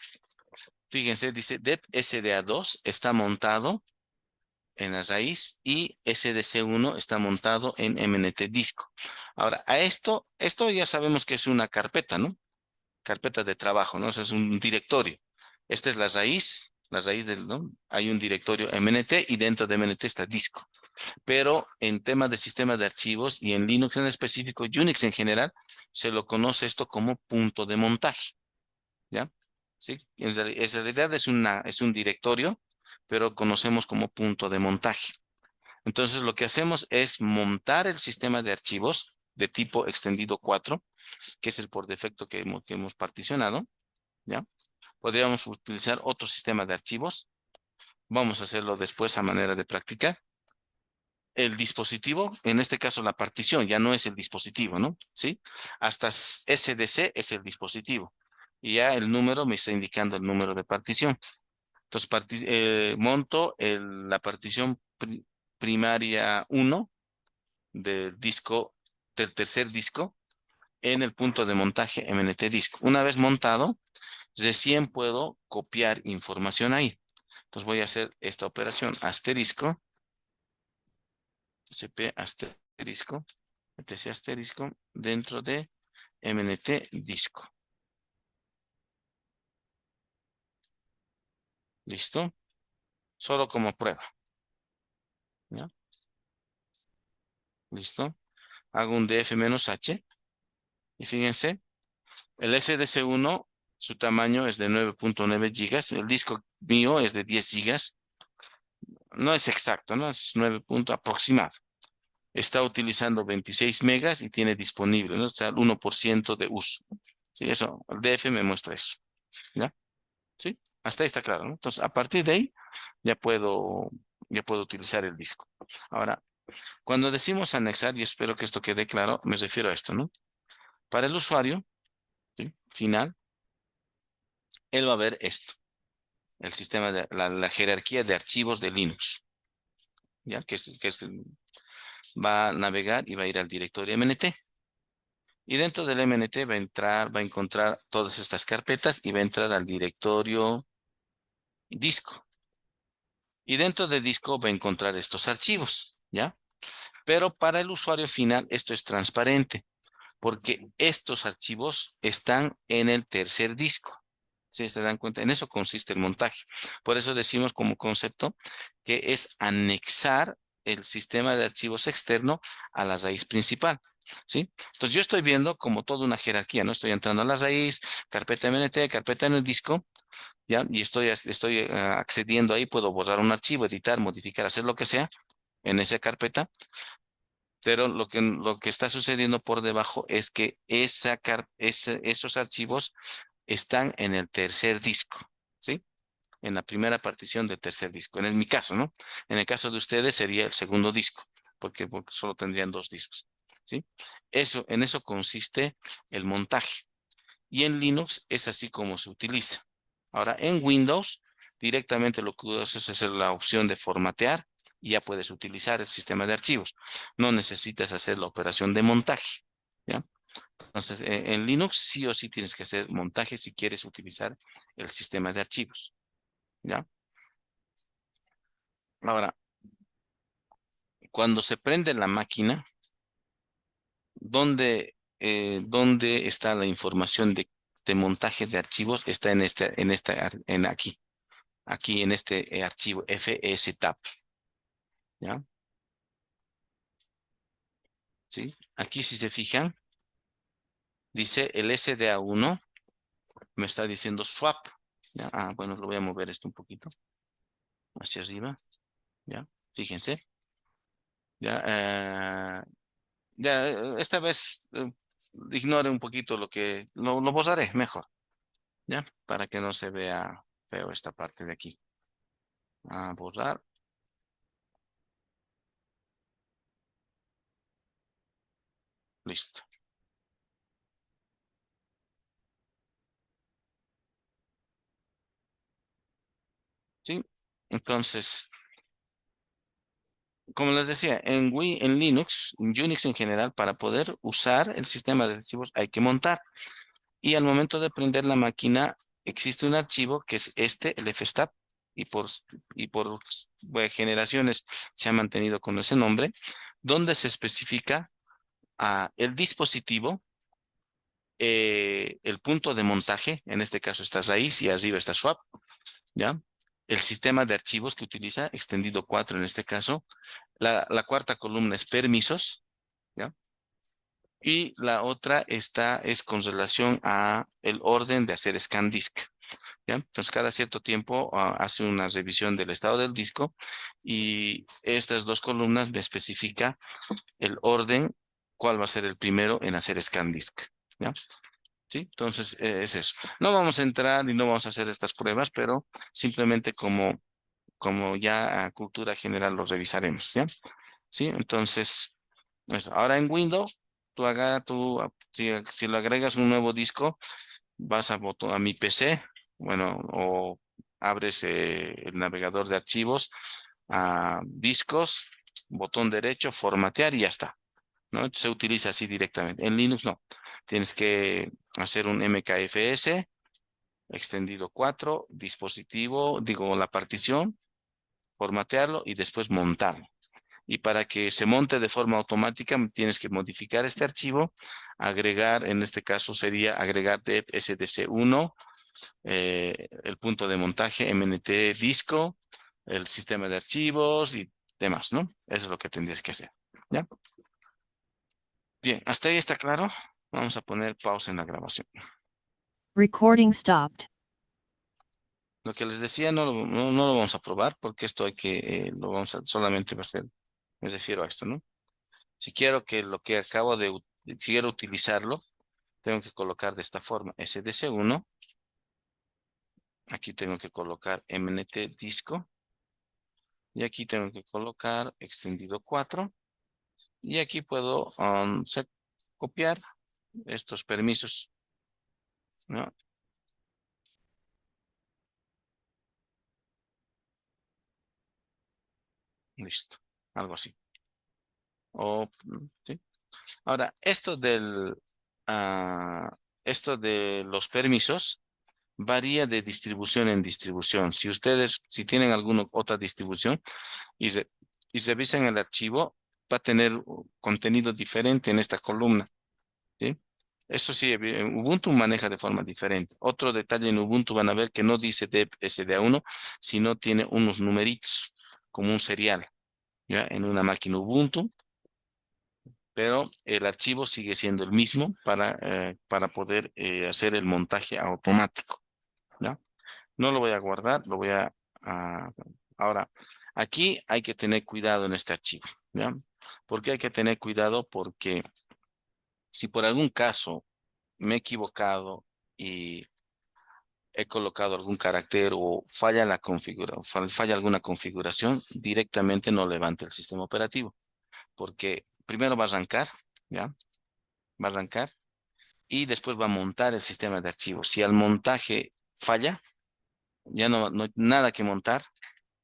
Fíjense, dice dep SDA2 está montado en la raíz y SDC1 está montado en MNT disco. Ahora, esto ya sabemos que es una carpeta, ¿no? Carpeta de trabajo, ¿no? O sea, es un directorio. Esta es la raíz del, ¿no? Hay un directorio MNT y dentro de MNT está disco. Pero en temas de sistemas de archivos y en Linux en específico, Unix en general, se lo conoce esto como punto de montaje. ¿Ya? Sí, en realidad es un directorio, pero conocemos como punto de montaje. Entonces, lo que hacemos es montar el sistema de archivos de tipo extendido 4, que es el por defecto que hemos particionado, ¿ya? Podríamos utilizar otro sistema de archivos. Vamos a hacerlo después a manera de práctica. El dispositivo, en este caso la partición, ya no es el dispositivo, ¿no? ¿Sí? Hasta SDC es el dispositivo. Y ya el número me está indicando el número de partición. Entonces, monto la partición primaria 1 del disco, del tercer disco, en el punto de montaje MNT disco. Una vez montado, recién puedo copiar información ahí. Entonces voy a hacer esta operación, asterisco, cp asterisco, etc asterisco, dentro de MNT disco. ¿Listo? Solo como prueba. ¿Ya? ¿Listo? Hago un df-h y fíjense, el SDC1, su tamaño es de 9.9 gigas. El disco mío es de 10 gigas. No es exacto, ¿no? Es 9 punto aproximado. Está utilizando 26 megas y tiene disponible, ¿no? O sea, el 1% de uso. Sí, eso, el DF me muestra eso. ¿Ya? ¿Sí? Hasta ahí está claro, ¿no? Entonces, a partir de ahí, ya puedo utilizar el disco. Ahora, cuando decimos anexar, y espero que esto quede claro, me refiero a esto, ¿no? Para el usuario, ¿sí? Final, él va a ver esto, el sistema de la jerarquía de archivos de Linux, ¿ya? Va a navegar y va a ir al directorio MNT. Y dentro del MNT va a encontrar todas estas carpetas y va a entrar al directorio disco. Y dentro de disco va a encontrar estos archivos, ¿ya? Pero para el usuario final esto es transparente, porque estos archivos están en el tercer disco. ¿Sí se dan cuenta? En eso consiste el montaje. Por eso decimos como concepto que es anexar el sistema de archivos externo a la raíz principal. ¿Sí? Entonces yo estoy viendo como toda una jerarquía, ¿no? Estoy entrando a la raíz, carpeta MNT, carpeta en el disco, ¿ya? Y estoy accediendo ahí, puedo borrar un archivo, editar, modificar, hacer lo que sea en esa carpeta, pero lo que está sucediendo por debajo es que esos archivos están en el tercer disco, ¿sí? En la primera partición del tercer disco. En mi caso, ¿no? En el caso de ustedes sería el segundo disco, porque solo tendrían dos discos, ¿sí? En eso consiste el montaje. Y en Linux es así como se utiliza. Ahora, en Windows, directamente lo que haces es la opción de formatear y ya puedes utilizar el sistema de archivos. No necesitas hacer la operación de montaje, ¿ya? Entonces, en Linux sí o sí tienes que hacer montaje si quieres utilizar el sistema de archivos, ¿ya? Ahora, cuando se prende la máquina, ¿dónde está la información de montaje de archivos? Está aquí en este archivo fstab, ¿ya? ¿Sí? Aquí si se fijan, dice el SDA1 me está diciendo swap, ¿ya? Bueno, lo voy a mover esto un poquito hacia arriba, ¿ya? Fíjense, ¿ya? Esta vez ignore un poquito lo borraré mejor, ¿ya? Para que no se vea feo esta parte de aquí. Borrar, listo, ¿sí? Entonces, como les decía, en Linux, en Unix en general, para poder usar el sistema de archivos hay que montar. Y al momento de prender la máquina, existe un archivo que es el fstab, y por generaciones se ha mantenido con ese nombre, donde se especifica el dispositivo, el punto de montaje, en este caso está raíz y arriba está swap, ¿ya? El sistema de archivos que utiliza, extendido 4 en este caso. La cuarta columna es permisos, ¿ya? Y la otra es con relación a el orden de hacer scan disk, ¿ya? Entonces, cada cierto tiempo hace una revisión del estado del disco y estas dos columnas me especifica el orden, cuál va a ser el primero en hacer scan disk, ¿ya? ¿Sí? Entonces, es eso. No vamos a entrar y no vamos a hacer estas pruebas, pero simplemente como ya a cultura general lo revisaremos, ¿ya? ¿Sí? Entonces, eso. Ahora en Windows, si le agregas un nuevo disco, vas a mi PC, bueno, o abres el navegador de archivos, a discos, botón derecho, formatear y ya está, ¿no? Se utiliza así directamente. En Linux no. Tienes que hacer un MKFS, extendido 4 dispositivo, digo, la partición, formatearlo y después montarlo. Y para que se monte de forma automática, tienes que modificar este archivo, agregar, en este caso sería agregar dep sdc1, el punto de montaje MNT disco, el sistema de archivos y demás, ¿no? Eso es lo que tendrías que hacer. ¿Ya? Bien, hasta ahí está claro. Vamos a poner pausa en la grabación. Recording stopped. Lo que les decía no lo vamos a probar porque esto solamente va a ser, me refiero a esto, ¿no? Si quiero que lo que si quiero utilizarlo, tengo que colocar de esta forma SDC1. Aquí tengo que colocar MNT disco. Y aquí tengo que colocar extendido 4. Y aquí puedo copiar estos permisos, ¿no? Listo. Algo así. ¿Sí? Ahora, esto de los permisos varía de distribución en distribución. Si tienen alguna otra distribución y, se, y revisan el archivo, va a tener contenido diferente en esta columna, ¿sí? Eso sí, Ubuntu maneja de forma diferente. Otro detalle en Ubuntu van a ver que no dice dep sda1, sino tiene unos numeritos como un serial, ¿ya? En una máquina Ubuntu, pero el archivo sigue siendo el mismo para poder hacer el montaje automático, ¿ya? No lo voy a guardar, lo voy a- Ahora, aquí hay que tener cuidado en este archivo, ¿ya? ¿Por qué hay que tener cuidado? Porque si por algún caso me he equivocado y he colocado algún carácter o falla la falla alguna configuración, directamente no levanta el sistema operativo, porque primero va a arrancar, ¿ya? Va a arrancar y después va a montar el sistema de archivos. Si al montaje falla, ya no hay nada que montar,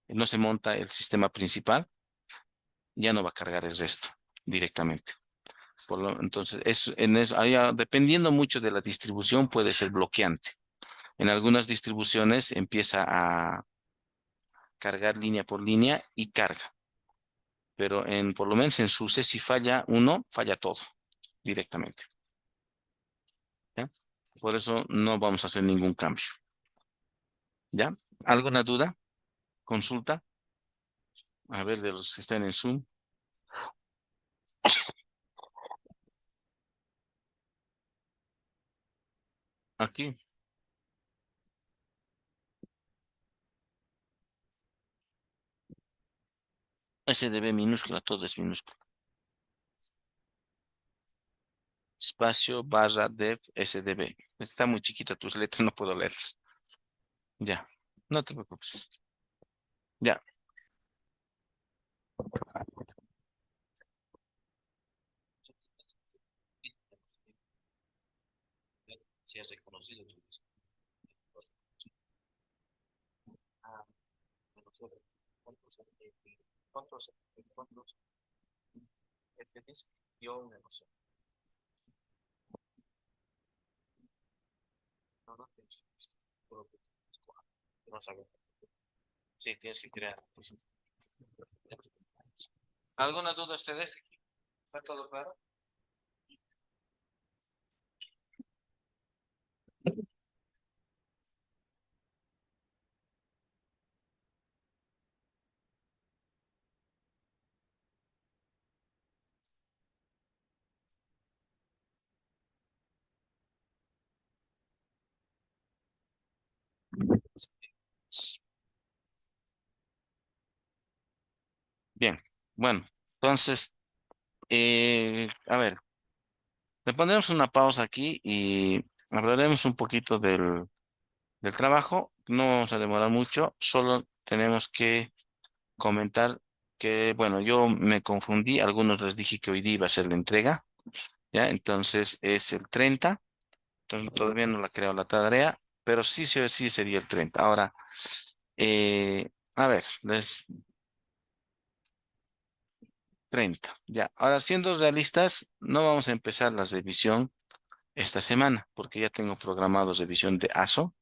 no se monta el sistema principal, ya no va a cargar el resto directamente. Entonces, dependiendo mucho de la distribución, puede ser bloqueante. En algunas distribuciones empieza a cargar línea por línea y carga, pero por lo menos en SUSE, si falla uno, falla todo directamente. ¿Ya? Por eso no vamos a hacer ningún cambio. ¿Ya? ¿Alguna duda? Consulta. A ver, de los que están en Zoom. Aquí. SDB minúscula, todo es minúscula. Espacio barra dev SDB. Está muy chiquita tus letras, no puedo leerlas. Ya. No te preocupes. Ya. Si has reconocido tu Ah, ¿cuántos FDs dio una noción? No, no tienes. No sabes. Sí, tienes que crear. ¿Alguna duda ustedes? ¿Está todo claro? Bien. Bueno, entonces, a ver, le pondremos una pausa aquí y hablaremos un poquito del trabajo. No vamos a demorar mucho, solo tenemos que comentar que, bueno, yo me confundí, algunos les dije que hoy día iba a ser la entrega, ¿ya? Entonces es el 30. Entonces todavía no la he creado la tarea, pero sí, sí, sí sería el 30. Ahora, a ver, les 30. Ya, ahora siendo realistas, no vamos a empezar la revisión esta semana, porque ya tengo programado revisión de ASO,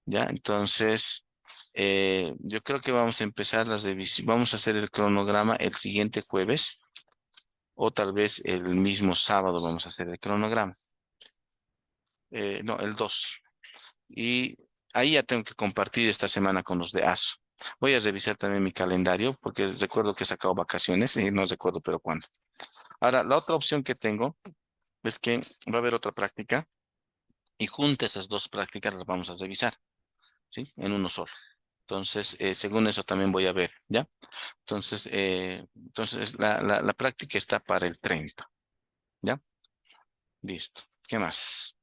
¿ya? Entonces, yo creo que vamos a empezar la revisión, vamos a hacer el cronograma el siguiente jueves, o tal vez el mismo sábado vamos a hacer el cronograma. No, el 2. Y ahí ya tengo que compartir esta semana con los de ASO. Voy a revisar también mi calendario, porque recuerdo que he sacado vacaciones y no recuerdo pero cuándo. Ahora, la otra opción que tengo es que va a haber otra práctica y juntas esas dos prácticas las vamos a revisar, ¿sí? En uno solo. Entonces, según eso también voy a ver, ¿ya? Entonces la práctica está para el 30, ¿ya? Listo. ¿Qué más?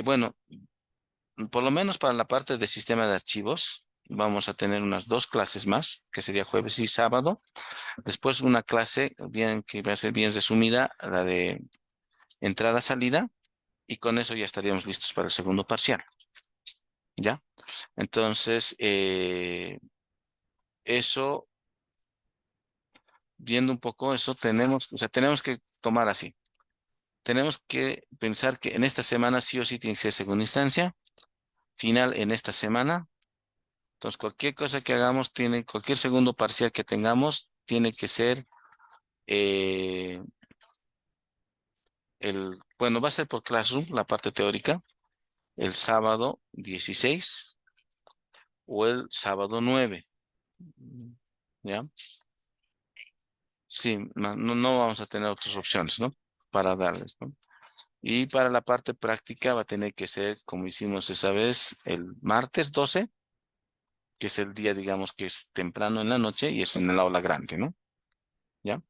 Bueno, por lo menos para la parte de sistema de archivos, vamos a tener unas dos clases más, que sería jueves y sábado. Después una clase bien, que va a ser bien resumida, la de entrada-salida, y con eso ya estaríamos listos para el segundo parcial, ¿ya? Entonces, eso, viendo un poco eso, o sea, tenemos que tomar así. Tenemos que pensar que en esta semana sí o sí tiene que ser segunda instancia, final en esta semana. Entonces, cualquier cosa que hagamos, cualquier segundo parcial que tengamos, tiene que ser eh, bueno, va a ser por Classroom, la parte teórica, el sábado 16 o el sábado 9. ¿Ya? Sí, no vamos a tener otras opciones, ¿no? Para darles, ¿no? Y para la parte práctica va a tener que ser, como hicimos esa vez, el martes 12. que es el día, digamos, que es temprano en la noche y es en el aula grande, ¿no? ¿Ya?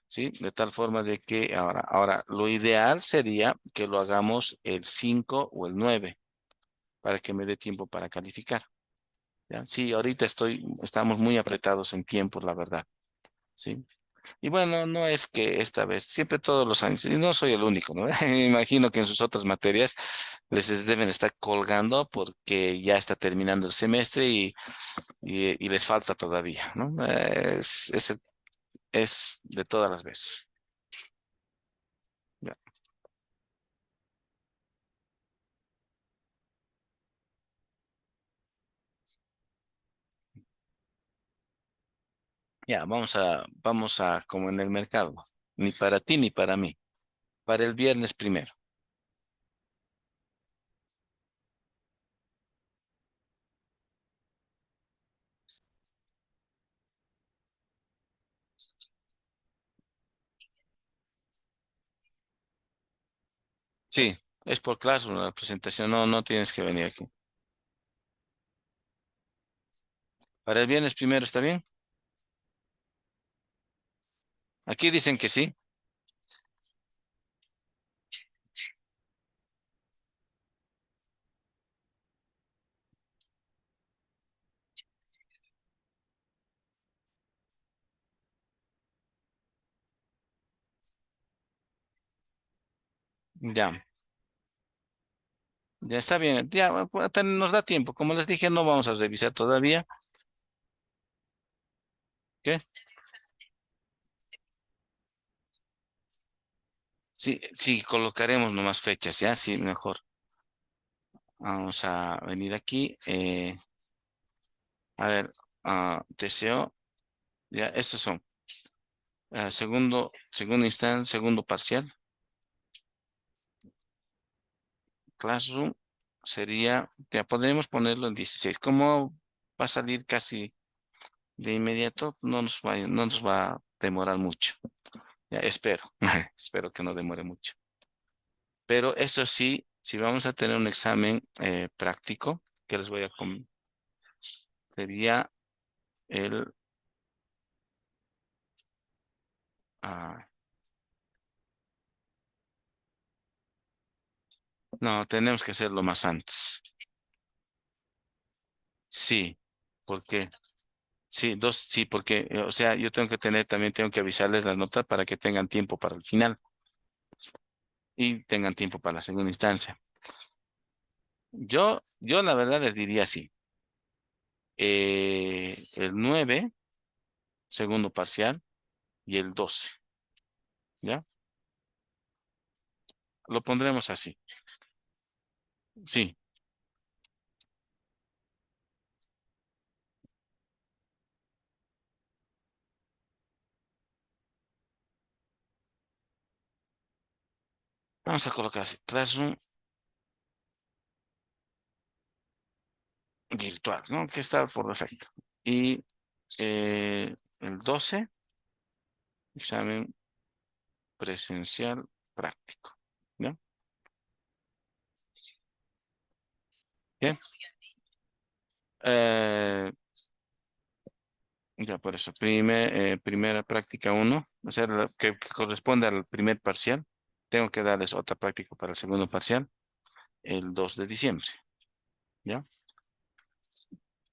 Sí, de tal forma de que ahora, lo ideal sería que lo hagamos el 5 o el 9 para que me dé tiempo para calificar. ¿Ya? Sí, ahorita estamos muy apretados en tiempos, la verdad. Sí. Y bueno, no es que esta vez, siempre todos los años, y no soy el único, ¿no? Me imagino que en sus otras materias deben estar colgando porque ya está terminando el semestre y les falta todavía, ¿no? Es de todas las veces. Ya, ya, vamos a, como en el mercado, ni para ti ni para mí, para el viernes primero. Sí, es por clase la presentación, no, no tienes que venir aquí. Para el viernes primero, ¿está bien? Aquí dicen que sí. Ya, ya está bien, ya nos da tiempo. Como les dije, no vamos a revisar todavía. ¿Qué? Sí, sí, colocaremos nomás fechas, ya, sí, mejor. Vamos a venir aquí. A ver, deseo, ya, estos son. Segundo instante, segundo parcial. Classroom sería, ya podemos ponerlo en 16. Como va a salir casi de inmediato, no nos va a demorar mucho. Ya, espero, espero que no demore mucho. Pero eso sí, si vamos a tener un examen práctico, que les voy a sería el, ah, no, tenemos que hacerlo más antes. Sí, porque, sí, sí, porque, o sea, yo también tengo que avisarles las notas para que tengan tiempo para el final y tengan tiempo para la segunda instancia. Yo la verdad les diría así, el 9 segundo parcial, y el 12, ¿ya? Lo pondremos así. Sí, vamos a colocar así, Classroom virtual, ¿no? Que está por defecto. Y el 12 examen presencial práctico, ¿ya? Bien. Eh, ya por eso, primera práctica uno, o sea, que corresponde al primer parcial. Tengo que darles otra práctica para el segundo parcial, el 2 de diciembre, ¿ya?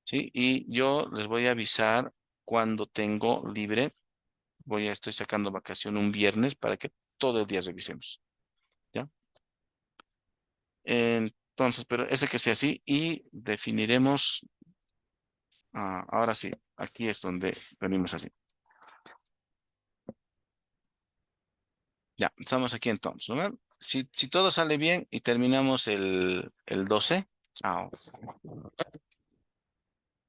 Sí, y yo les voy a avisar cuando tengo libre. Estoy sacando vacación un viernes para que todo el día revisemos, ¿ya? Entonces, pero ese que sea así y definiremos, ahora sí, aquí es donde venimos así. Ya, estamos aquí entonces, ¿no? Si todo sale bien y terminamos el 12, ah,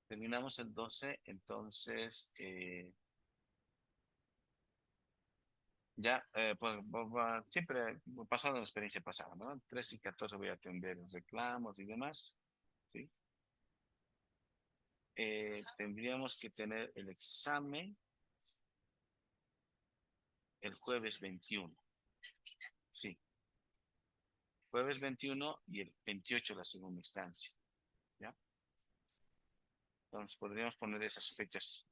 terminamos el 12, entonces ya, siempre pasando la experiencia pasada, ¿no? 13 y 14 voy a atender los reclamos y demás, ¿sí? Tendríamos que tener el examen el jueves 21, sí, jueves 21 y el 28 la segunda instancia, ¿ya? Entonces podríamos poner esas fechas.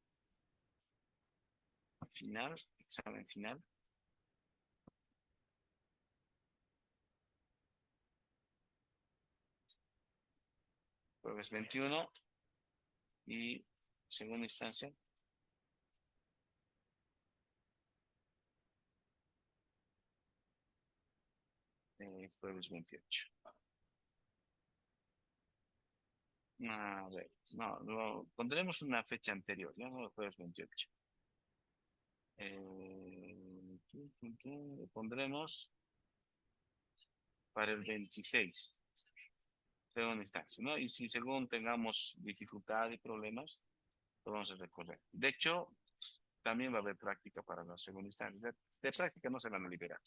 Final, examen final. Jueves 21 y segunda instancia. Jueves 28. A ver, no, pondremos una fecha anterior, ¿ya? No, jueves 28. Pondremos para el 26, segunda instancia, ¿no? Y si según tengamos dificultad y problemas, lo vamos a recorrer. De hecho, también va a haber práctica para la segunda instancia. De práctica no se van a liberar,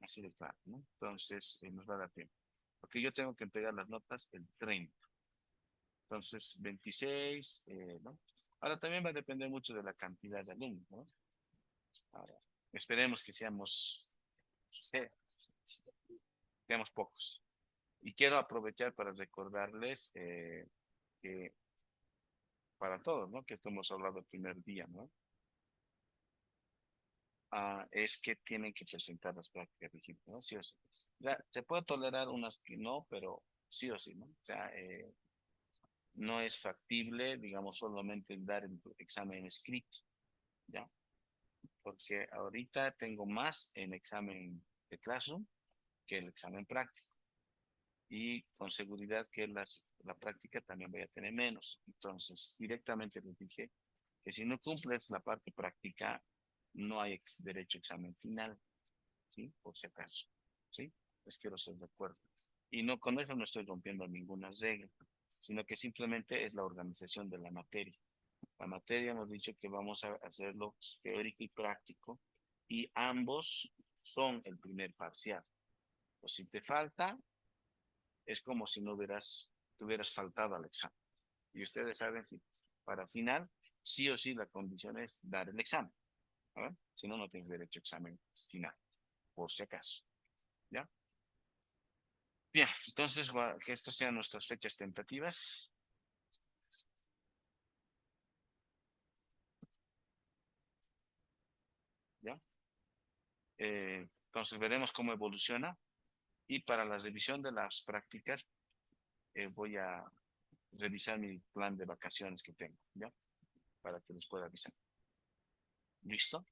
así de claro, ¿no? Entonces, nos va a dar tiempo. Porque yo tengo que entregar las notas el 30. Entonces, 26, ¿no? Ahora también va a depender mucho de la cantidad de alumnos, ¿no? Ahora, esperemos que seamos pocos. Y quiero aprovechar para recordarles que para todos, ¿no? Que esto hemos hablado el primer día, ¿no? Es que tienen que presentar las prácticas digitales, ¿no? Sí o sí. Ya, se puede tolerar unas que no, pero sí o sí, ¿no? O sea, no es factible, digamos, solamente dar el examen escrito, ¿ya? Porque ahorita tengo más en examen de Classroom que el examen práctico. Y con seguridad que la práctica también voy a tener menos. Entonces, directamente les dije que si no cumples la parte práctica, no hay derecho a examen final, ¿sí? Por si acaso, ¿sí? Les quiero ser de acuerdo. Y no, con eso no estoy rompiendo ninguna regla, sino que simplemente es la organización de la materia. La materia hemos dicho que vamos a hacerlo teórico y práctico, y ambos son el primer parcial. O si te falta, es como si no te hubieras faltado al examen. Y ustedes saben que para final, sí o sí, la condición es dar el examen. ¿Verdad? Si no, no tienes derecho a examen final, por si acaso. ¿Ya? Bien, entonces, que estas sean nuestras fechas tentativas. ¿Ya? Entonces veremos cómo evoluciona. Y para la revisión de las prácticas, voy a revisar mi plan de vacaciones que tengo, ¿ya? Para que les pueda avisar. ¿Listo?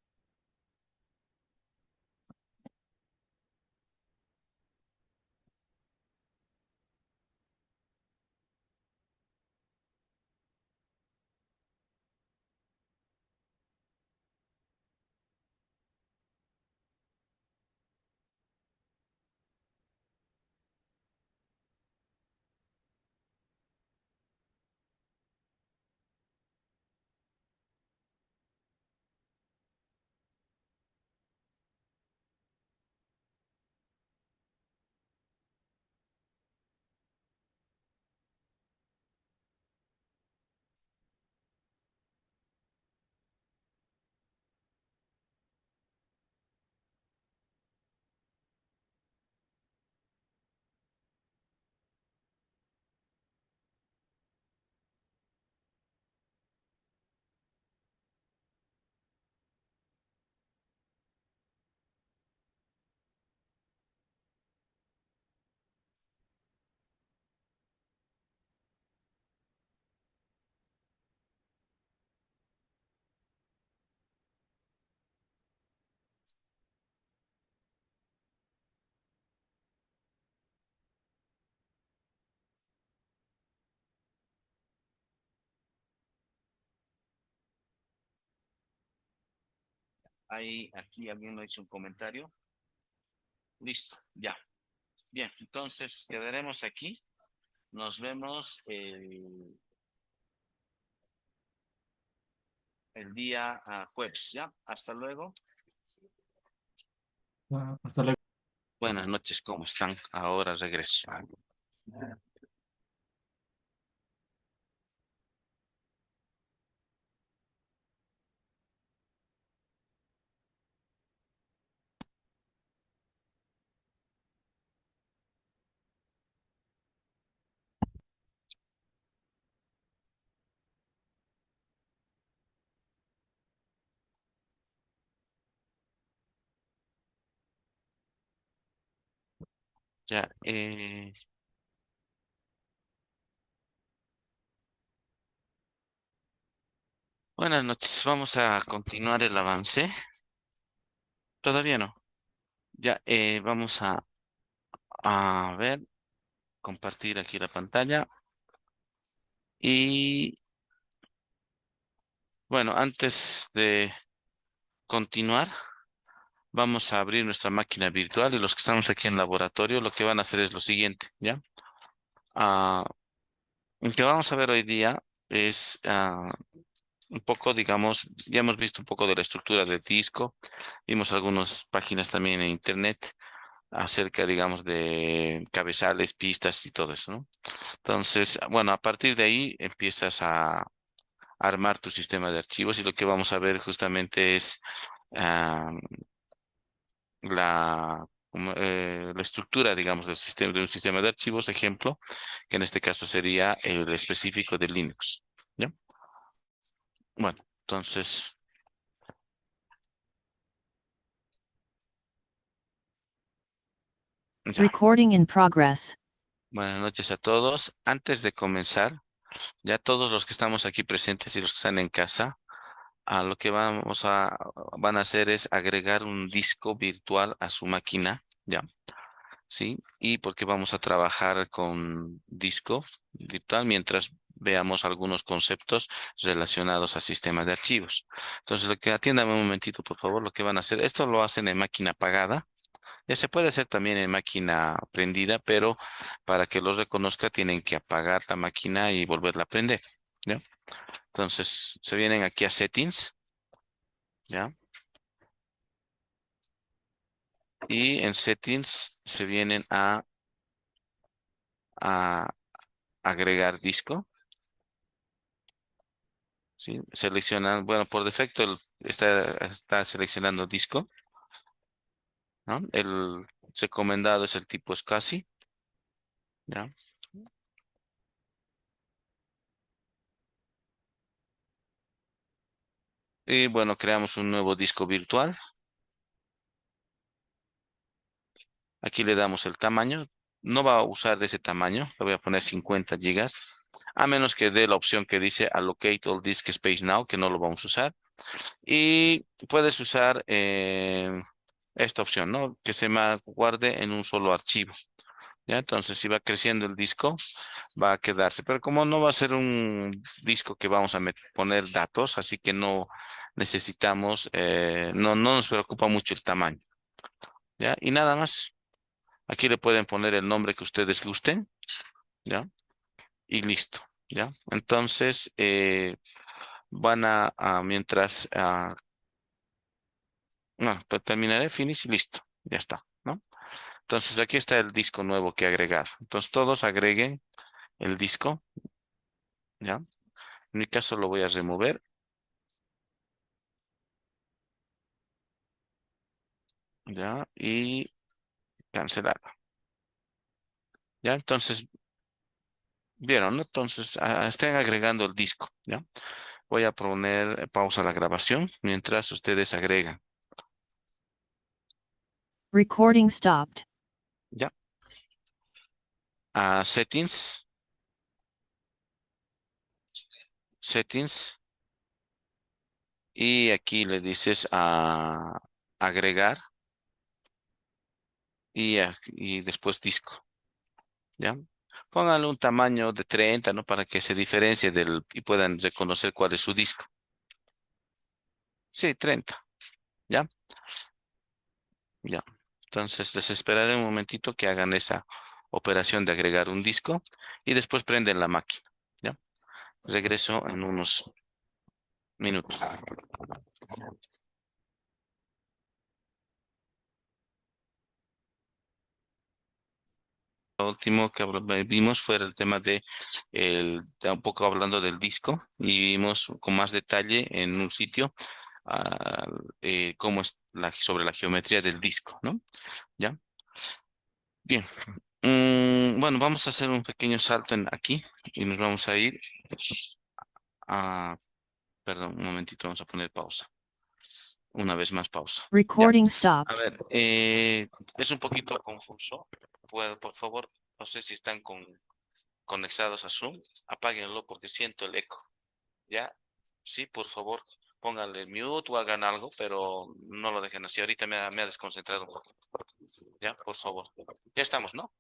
Ahí, aquí alguien nos hizo un comentario. Listo, ya. Bien, entonces quedaremos aquí. Nos vemos el día jueves, ¿ya? Hasta luego. Hasta luego. Buenas noches, ¿cómo están? Ahora regreso. Ya, buenas noches. Vamos a continuar el avance. Todavía no. Ya, vamos a ver, compartir aquí la pantalla. Y bueno, antes de continuar, vamos a abrir nuestra máquina virtual y los que estamos aquí en laboratorio, lo que van a hacer es lo siguiente, ¿ya? Ah, lo que vamos a ver hoy día es un poco, digamos, ya hemos visto un poco de la estructura del disco, vimos algunas páginas también en internet acerca, digamos, de cabezales, pistas y todo eso, ¿no? Entonces, bueno, a partir de ahí empiezas a armar tu sistema de archivos y lo que vamos a ver justamente es ah, la estructura, digamos, del sistema, de un sistema de archivos, ejemplo, que en este caso sería el específico de Linux, ¿ya? Bueno, entonces, ya. Recording in progress. Buenas noches a todos. Antes de comenzar, ya todos los que estamos aquí presentes y los que están en casa, lo que van a hacer es agregar un disco virtual a su máquina, ¿ya? ¿Sí? Y porque vamos a trabajar con disco virtual mientras veamos algunos conceptos relacionados a sistemas de archivos. Entonces, lo que atiéndame un momentito, por favor, lo que van a hacer, esto lo hacen en máquina apagada. Ya se puede hacer también en máquina prendida, pero para que lo reconozca tienen que apagar la máquina y volverla a prender, ¿ya? Entonces, se vienen aquí a Settings, ¿ya? Y en Settings se vienen a agregar disco, ¿sí? Seleccionan, bueno, por defecto está seleccionando disco, ¿no? El recomendado es el tipo SCSI, ¿ya? Y bueno, creamos un nuevo disco virtual. Aquí le damos el tamaño. No va a usar de ese tamaño, le voy a poner 50 gigas, a menos que dé la opción que dice Allocate all disk space now, que no lo vamos a usar. Y puedes usar esta opción, ¿no? Que se me guarde en un solo archivo. ¿Ya? Entonces, si va creciendo el disco, va a quedarse. Pero como no va a ser un disco que vamos a poner datos, así que no necesitamos, no nos preocupa mucho el tamaño. ¿Ya? Y nada más. Aquí le pueden poner el nombre que ustedes gusten. ¿Ya? Y listo. ¿Ya? Entonces, van mientras, no, pues terminaré, finish y listo. Ya está, ¿no? Entonces, aquí está el disco nuevo que he agregado. Entonces, todos agreguen el disco. ¿Ya? En mi caso lo voy a remover, ¿ya? Y cancelar, ¿ya? Entonces, vieron, ¿no? Entonces, estén agregando el disco, ¿ya? Voy a poner pausa a la grabación mientras ustedes agregan, Recording stopped. ¿ya? A settings, settings, y aquí le dices a agregar y después disco, ¿ya? Pónganle un tamaño de 30, ¿no? Para que se diferencie y puedan reconocer cuál es su disco. Sí, 30, ¿ya? Ya. Entonces les esperaré un momentito que hagan esa operación de agregar un disco y después prenden la máquina. ¿Ya? Regreso en unos minutos. Lo último que vimos fue el tema un poco hablando del disco y vimos con más detalle en un sitio cómo es sobre la geometría del disco, ¿no? ¿Ya? Bien. Bueno, vamos a hacer un pequeño salto aquí y nos vamos a ir a. Perdón, un momentito, vamos a poner pausa. Una vez más pausa. Ya. Recording A stopped. ver, es un poquito confuso. Por favor, no sé si están conectados a Zoom, apáguenlo porque siento el eco. ¿Ya? Sí, por favor, pónganle mute o hagan algo, pero no lo dejen así. Ahorita me ha desconcentrado un poco. ¿Ya? Por favor. Ya estamos, ¿no?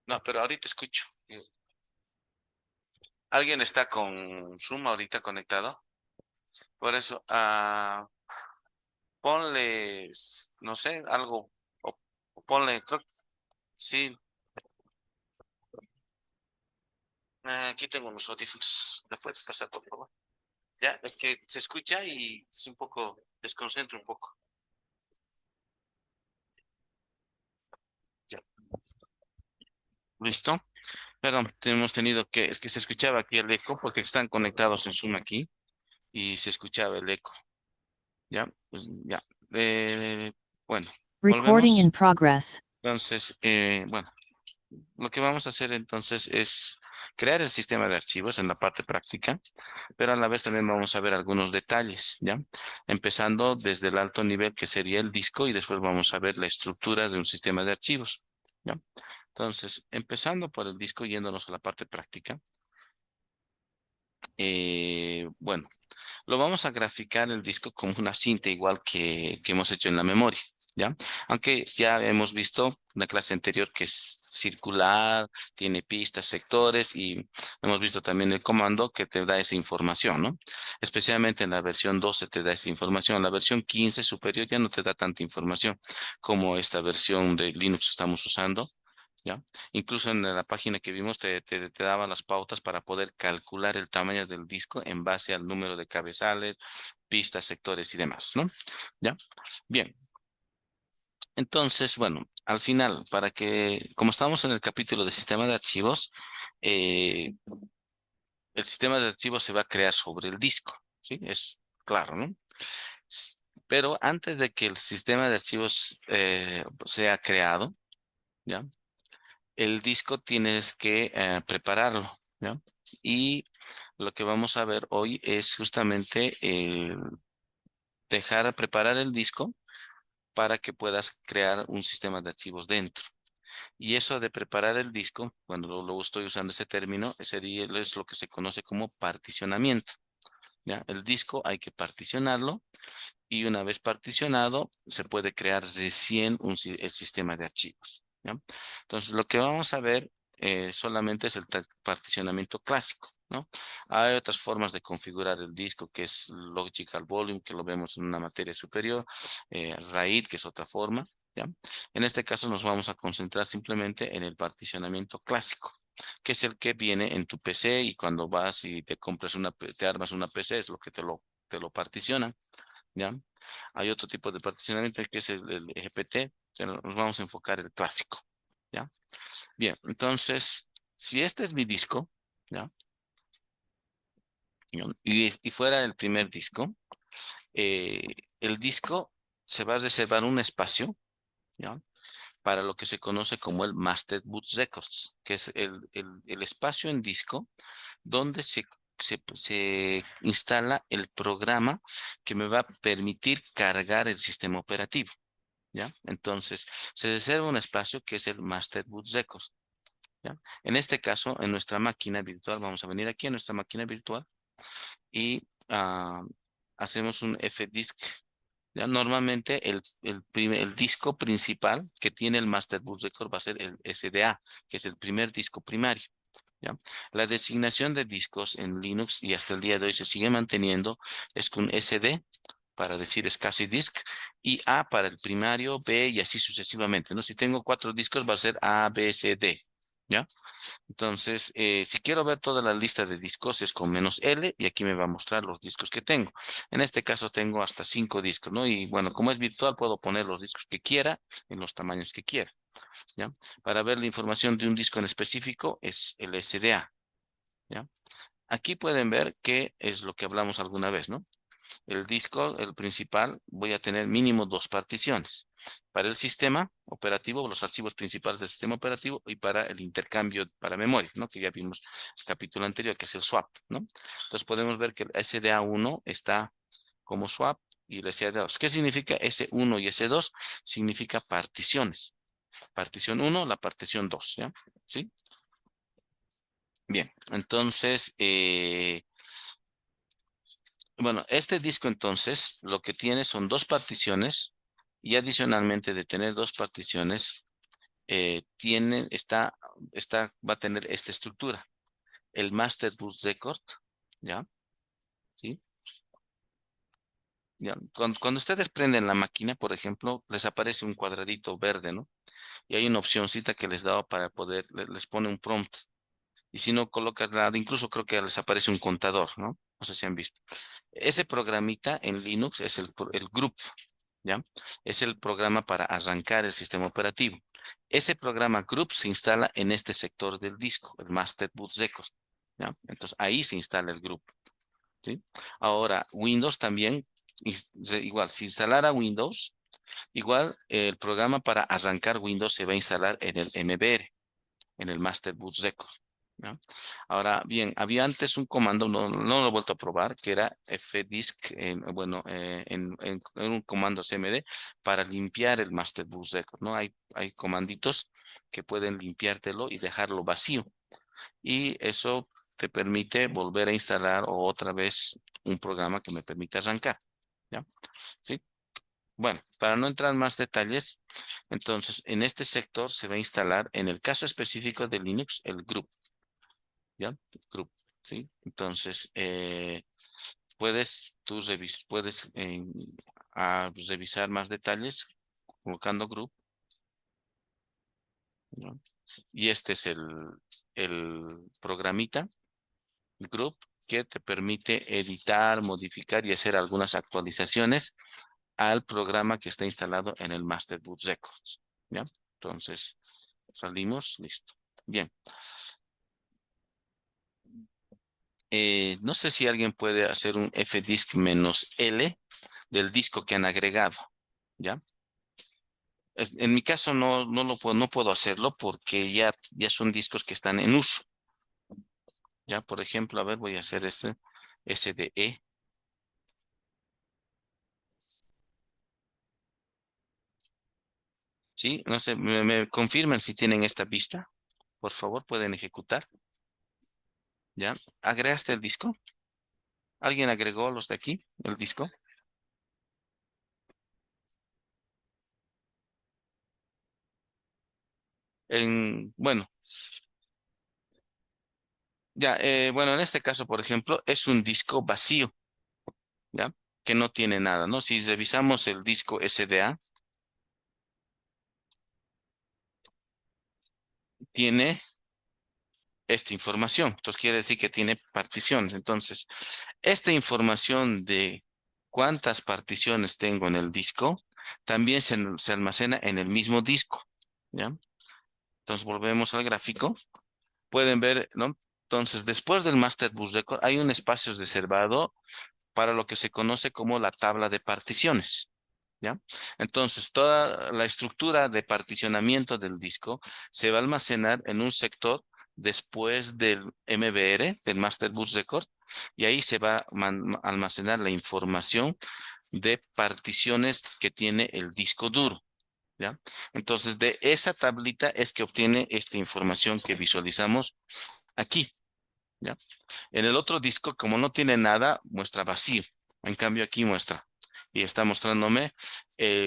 No, pero ahorita escucho. ¿Alguien está con Zoom ahorita conectado? Por eso, ponles, no sé, algo, o ponle, creo que sí, aquí tengo unos audífonos. ¿Me puedes pasar, por favor? Ya, es que se escucha y es un poco, desconcentra un poco. Ya, ¿listo? Pero hemos tenido que, es que se escuchaba aquí el eco porque están conectados en Zoom aquí y se escuchaba el eco. Ya, pues ya. Eh, bueno, Recording in volvemos. progress. Entonces, bueno, lo que vamos a hacer entonces es crear el sistema de archivos en la parte práctica, pero a la vez también vamos a ver algunos detalles, ¿ya? Empezando desde el alto nivel que sería el disco y después vamos a ver la estructura de un sistema de archivos, ¿ya? Entonces, empezando por el disco, yéndonos a la parte práctica, bueno. Lo vamos a graficar el disco como una cinta igual que hemos hecho en la memoria, ¿ya? Aunque ya hemos visto en la clase anterior que es circular, tiene pistas, sectores y hemos visto también el comando que te da esa información, ¿no? Especialmente en la versión 12 te da esa información. La versión 15 superior ya no te da tanta información como esta versión de Linux que estamos usando. ¿Ya? Incluso en la página que vimos te daba las pautas para poder calcular el tamaño del disco en base al número de cabezales, pistas, sectores y demás, ¿no? ¿Ya? Bien. Entonces, bueno, al final, como estamos en el capítulo de sistema de archivos, eh, el sistema de archivos se va a crear sobre el disco, ¿sí? Es claro, ¿no? S- Pero antes de que el sistema de archivos sea creado, ¿ya? El disco tienes que prepararlo, ¿ya? Y lo que vamos a ver hoy es justamente dejar preparar el disco para que puedas crear un sistema de archivos dentro. Y eso de preparar el disco, cuando lo estoy usando ese término, es lo que se conoce como particionamiento, ¿ya? El disco hay que particionarlo y una vez particionado se puede crear recién el sistema de archivos, ¿ya? Entonces lo que vamos a ver solamente es el particionamiento clásico, ¿no? Hay otras formas de configurar el disco que es Logical Volume, que lo vemos en una materia superior, RAID, que es otra forma, ¿ya? En este caso nos vamos a concentrar simplemente en el particionamiento clásico, que es el que viene en tu PC y cuando vas y te compras te armas una PC es lo que te lo particiona. ¿Ya? Hay otro tipo de particionamiento que es el EGPT, pero nos vamos a enfocar el clásico, ¿ya? Bien, entonces, si este es mi disco, ¿ya? Y fuera el primer disco, eh, el disco se va a reservar un espacio, ¿ya? Para lo que se conoce como el Master Boot Records, que es el espacio en disco donde se instala el programa que me va a permitir cargar el sistema operativo. ¿Ya? Entonces, se reserva un espacio que es el Master Boot Records, ¿ya? En este caso, en nuestra máquina virtual, vamos a venir aquí a nuestra máquina virtual y hacemos un Fdisk. ¿Ya? Normalmente el disco principal que tiene el Master Boot Record va a ser el SDA, que es el primer disco primario. ¿Ya? La designación de discos en Linux y hasta el día de hoy se sigue manteniendo es con SD para decir SCSI disk y A para el primario, B y así sucesivamente, ¿no? Si tengo 4 discos va a ser A, B, C, D, ¿ya? Entonces, si quiero ver toda la lista de discos es con menos L y aquí me va a mostrar los discos que tengo. En este caso tengo hasta 5 discos, ¿no? Y bueno, como es virtual puedo poner los discos que quiera en los tamaños que quiera, ¿ya? Para ver la información de un disco en específico es el SDA, ¿ya? Aquí pueden ver qué es lo que hablamos alguna vez, ¿no? El disco, el principal, voy a tener mínimo 2 particiones. Para el sistema operativo, los archivos principales del sistema operativo y para el intercambio para memoria, ¿no? Que ya vimos el capítulo anterior, que es el swap, ¿no? Entonces podemos ver que el SDA1 está como swap y el S2. ¿Qué significa S1 y S2? Significa particiones. Partición 1, la partición 2, ¿ya? ¿Sí? Bien, entonces, bueno, este disco entonces lo que tiene son dos particiones y adicionalmente de tener dos particiones, va a tener esta estructura, el Master Bus Record, ¿ya? ¿Sí? ¿Ya? Cuando ustedes prenden la máquina, por ejemplo, les aparece un cuadradito verde, ¿no? Y hay una opcioncita que les da para poder, les pone un prompt. Y si no colocas nada, incluso creo que les aparece un contador, ¿no? No sé si han visto. Ese programita en Linux es el group, ¿ya? Es el programa para arrancar el sistema operativo. Ese programa group se instala en este sector del disco, el Master Boot Record, ¿ya? Entonces ahí se instala el group, ¿sí? Ahora, Windows también, igual, si instalara Windows, igual el programa para arrancar Windows se va a instalar en el MBR, en el Master Boot Record, ¿ya? Ahora bien, había antes un comando, no lo he vuelto a probar, que era fdisk, bueno, en un comando cmd para limpiar el Master Boot Record, ¿no? Hay comanditos que pueden limpiártelo y dejarlo vacío. Y eso te permite volver a instalar otra vez un programa que me permite arrancar, ¿ya? ¿Sí? Bueno, para no entrar en más detalles, entonces en este sector se va a instalar, en el caso específico de Linux, el group, ¿ya? Group, ¿sí? Entonces, puedes revisar más detalles colocando group, ¿no? Y este es el programita, el group, que te permite editar, modificar y hacer algunas actualizaciones al programa que está instalado en el Master Boot Records, ¿ya? Entonces, salimos, listo. Bien. No sé si alguien puede hacer un fdisk -L del disco que han agregado, ¿ya? En mi caso no puedo hacerlo porque ya son discos que están en uso, ¿ya? Por ejemplo, a ver, voy a hacer este SDE, ¿sí? No sé, me confirman si tienen esta vista. Por favor, pueden ejecutar, ¿ya? ¿Agregaste el disco? ¿Alguien agregó los de aquí, el disco? Bueno, ya, bueno, en este caso, por ejemplo, es un disco vacío, ¿ya? Que no tiene nada, ¿no? Si revisamos el disco SDA, tiene esta información. Entonces quiere decir que tiene particiones. Entonces, esta información de cuántas particiones tengo en el disco, también se almacena en el mismo disco, ¿ya? Entonces volvemos al gráfico. Pueden ver, ¿no? Entonces, después del Master Bus Record, hay un espacio reservado para lo que se conoce como la tabla de particiones, ¿ya? Entonces, toda la estructura de particionamiento del disco se va a almacenar en un sector después del MBR, del Master Bus Record, y ahí se va a almacenar la información de particiones que tiene el disco duro, ¿ya? Entonces, de esa tablita es que obtiene esta información que visualizamos aquí, ¿ya? En el otro disco, como no tiene nada, muestra vacío. En cambio, aquí muestra. Y está mostrándome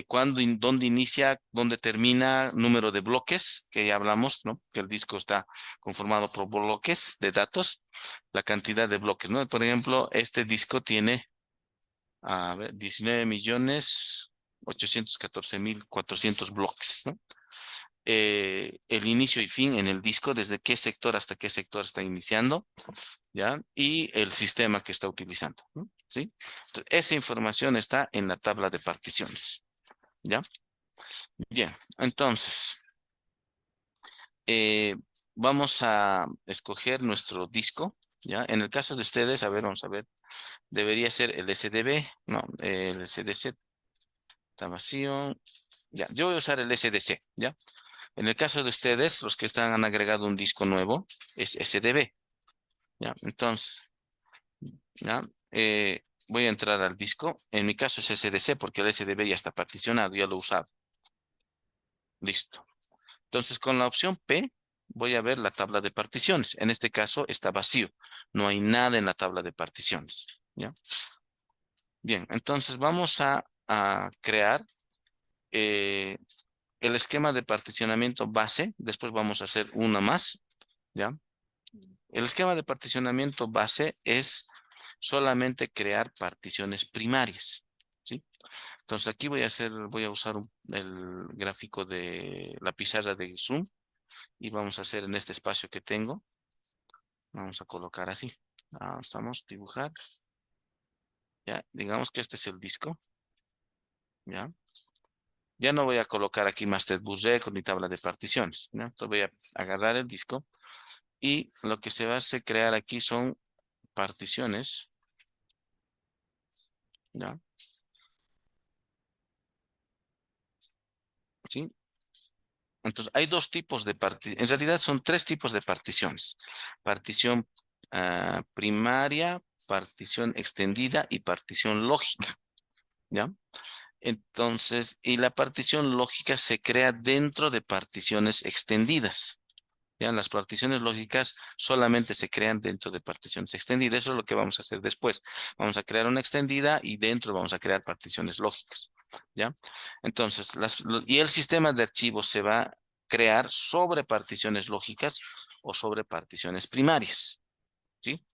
dónde inicia, dónde termina, número de bloques, que ya hablamos, ¿no? Que el disco está conformado por bloques de datos, la cantidad de bloques, ¿no? Por ejemplo, este disco tiene, a ver, 19.814.400 bloques, ¿no? El inicio y fin en el disco, desde qué sector hasta qué sector está iniciando, ¿ya? Y el sistema que está utilizando, ¿no? ¿Sí? Entonces, esa información está en la tabla de particiones, ¿ya? Bien, entonces, eh, vamos a escoger nuestro disco, ¿ya? En el caso de ustedes, a ver, vamos a ver, debería ser el SDB, no, el SDC está vacío, ya, yo voy a usar el SDC, ¿ya? En el caso de ustedes, los que han agregado un disco nuevo, es SDB, ¿ya? Entonces, ¿ya? voy a entrar al disco. En mi caso es SDC porque el SDB ya está particionado, ya lo he usado. Listo. Entonces con la opción P voy a ver la tabla de particiones. En este caso está vacío. No hay nada en la tabla de particiones. ¿Ya? Bien, entonces vamos a crear eh, el esquema de particionamiento base. Después vamos a hacer una más. ¿Ya? El esquema de particionamiento base es solamente crear particiones primarias. ¿Sí? Entonces aquí voy a usar el gráfico de la pizarra de Zoom y vamos a hacer en este espacio que tengo. Vamos a colocar así. Estamos dibujar. Ya, digamos que este es el disco. Ya. Ya no voy a colocar aquí Masterbus Record ni tabla de particiones. ¿Ya? Entonces voy a agarrar el disco y lo que se va a hacer crear aquí son particiones. ¿Ya? ¿Sí? Entonces, hay dos tipos de particiones. En realidad son tres tipos de particiones. Partición primaria, partición extendida y partición lógica. ¿Ya? Entonces, y la partición lógica se crea dentro de particiones extendidas. ¿Ya? Las particiones lógicas solamente se crean dentro de particiones extendidas. Eso es lo que vamos a hacer después. Vamos a crear una extendida y dentro vamos a crear particiones lógicas. ¿Ya? Entonces, y el sistema de archivos se va a crear sobre particiones lógicas o sobre particiones primarias. ¿Sí?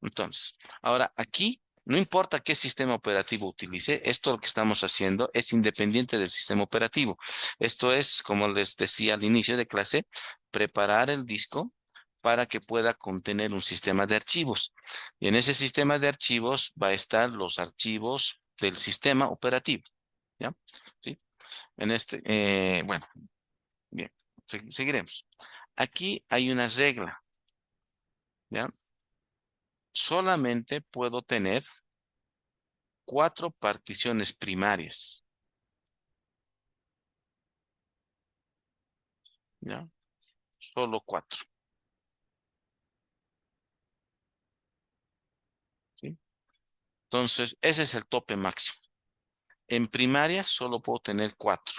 Entonces, ahora aquí, no importa qué sistema operativo utilice, esto lo que estamos haciendo es independiente del sistema operativo. Esto es, como les decía al inicio de clase, preparar el disco para que pueda contener un sistema de archivos. Y en ese sistema de archivos va a estar los archivos del sistema operativo. ¿Ya? ¿Sí? En este, bueno, bien, seguiremos. Aquí hay una regla, ¿ya? Solamente puedo tener 4 particiones primarias, ¿ya? Solo 4, ¿sí? Entonces, ese es el tope máximo. En primarias solo puedo tener 4,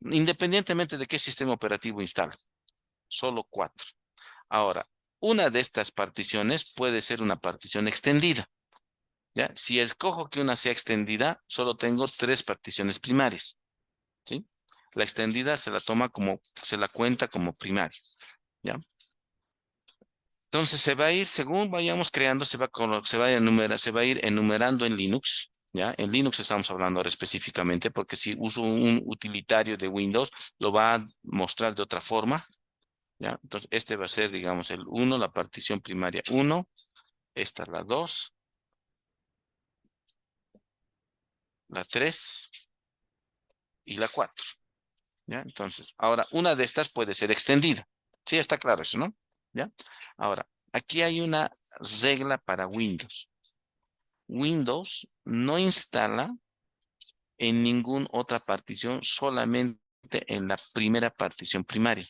independientemente de qué sistema operativo instale, solo 4. Ahora, una de estas particiones puede ser una partición extendida, ¿ya? Si escojo que una sea extendida, solo tengo 3 particiones primarias, ¿sí? La extendida se la cuenta como primaria, ¿ya? Entonces se va a ir, según vayamos creando, se va a ir enumerando en Linux, ¿ya? En Linux estamos hablando ahora específicamente, porque si uso un utilitario de Windows, lo va a mostrar de otra forma, ¿ya? Entonces este va a ser, digamos, el uno, la partición primaria uno, esta es la 2, la 3 y la 4, ¿ya? Entonces, ahora, una de estas puede ser extendida. Sí, está claro eso, ¿no? ¿Ya? Ahora, aquí hay una regla para Windows. Windows no instala en ninguna otra partición, solamente en la primera partición primaria.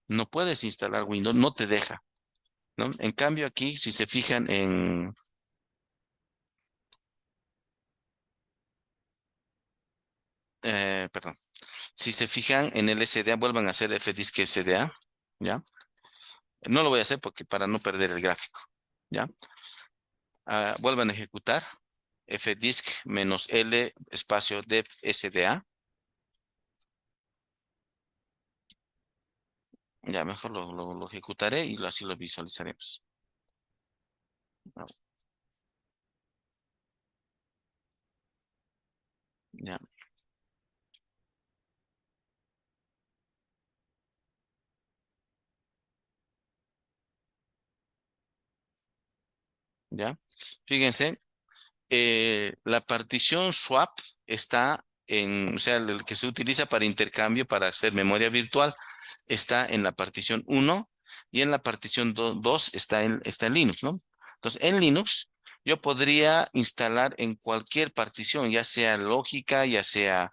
No puedes instalar Windows, no te deja, ¿no? En cambio aquí, si se fijan perdón, si se fijan en el SDA, vuelvan a hacer fdisk SDA, ¿ya? No lo voy a hacer porque para no perder el gráfico, ¿ya? Vuelvan a ejecutar fdisk -l espacio dev SDA. Ya, mejor lo ejecutaré y así lo visualizaremos. Ya, ya. Fíjense, la partición swap está o sea, el que se utiliza para intercambio, para hacer memoria virtual, está en la partición uno y en la partición 2 está en Linux, ¿no? Entonces, en Linux yo podría instalar en cualquier partición, ya sea lógica, ya sea,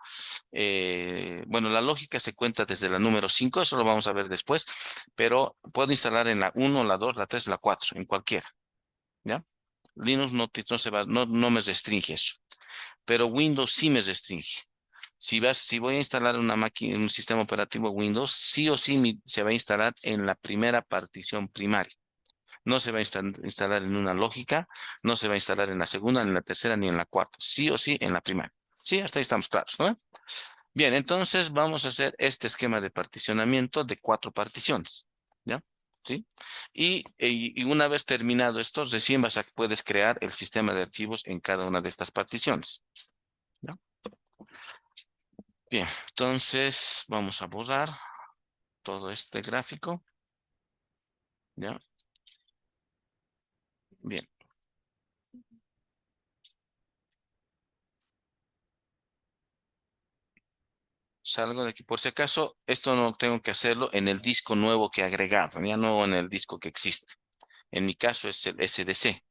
bueno, la lógica se cuenta desde la número 5, eso lo vamos a ver después, pero puedo instalar en la uno, la 2, la 3, la 4, en cualquiera, ¿ya? Linux no me restringe eso, pero Windows sí me restringe. Si voy a instalar una máquina, un sistema operativo Windows, sí o sí se va a instalar en la primera partición primaria. No se va a instalar en una lógica, no se va a instalar en la segunda, ni en la tercera, ni en la cuarta. Sí o sí en la primaria. Sí, hasta ahí estamos claros, ¿no? Bien, entonces vamos a hacer este esquema de particionamiento de 4 particiones. ¿Ya? ¿Sí? Y una vez terminado esto, recién puedes crear el sistema de archivos en cada una de estas particiones. ¿Ya? Bien, entonces vamos a borrar todo este gráfico. ¿Ya? Bien, salgo de aquí. Por si acaso, esto no tengo que hacerlo en el disco nuevo que he agregado, ya no en el disco que existe. En mi caso es el SDC,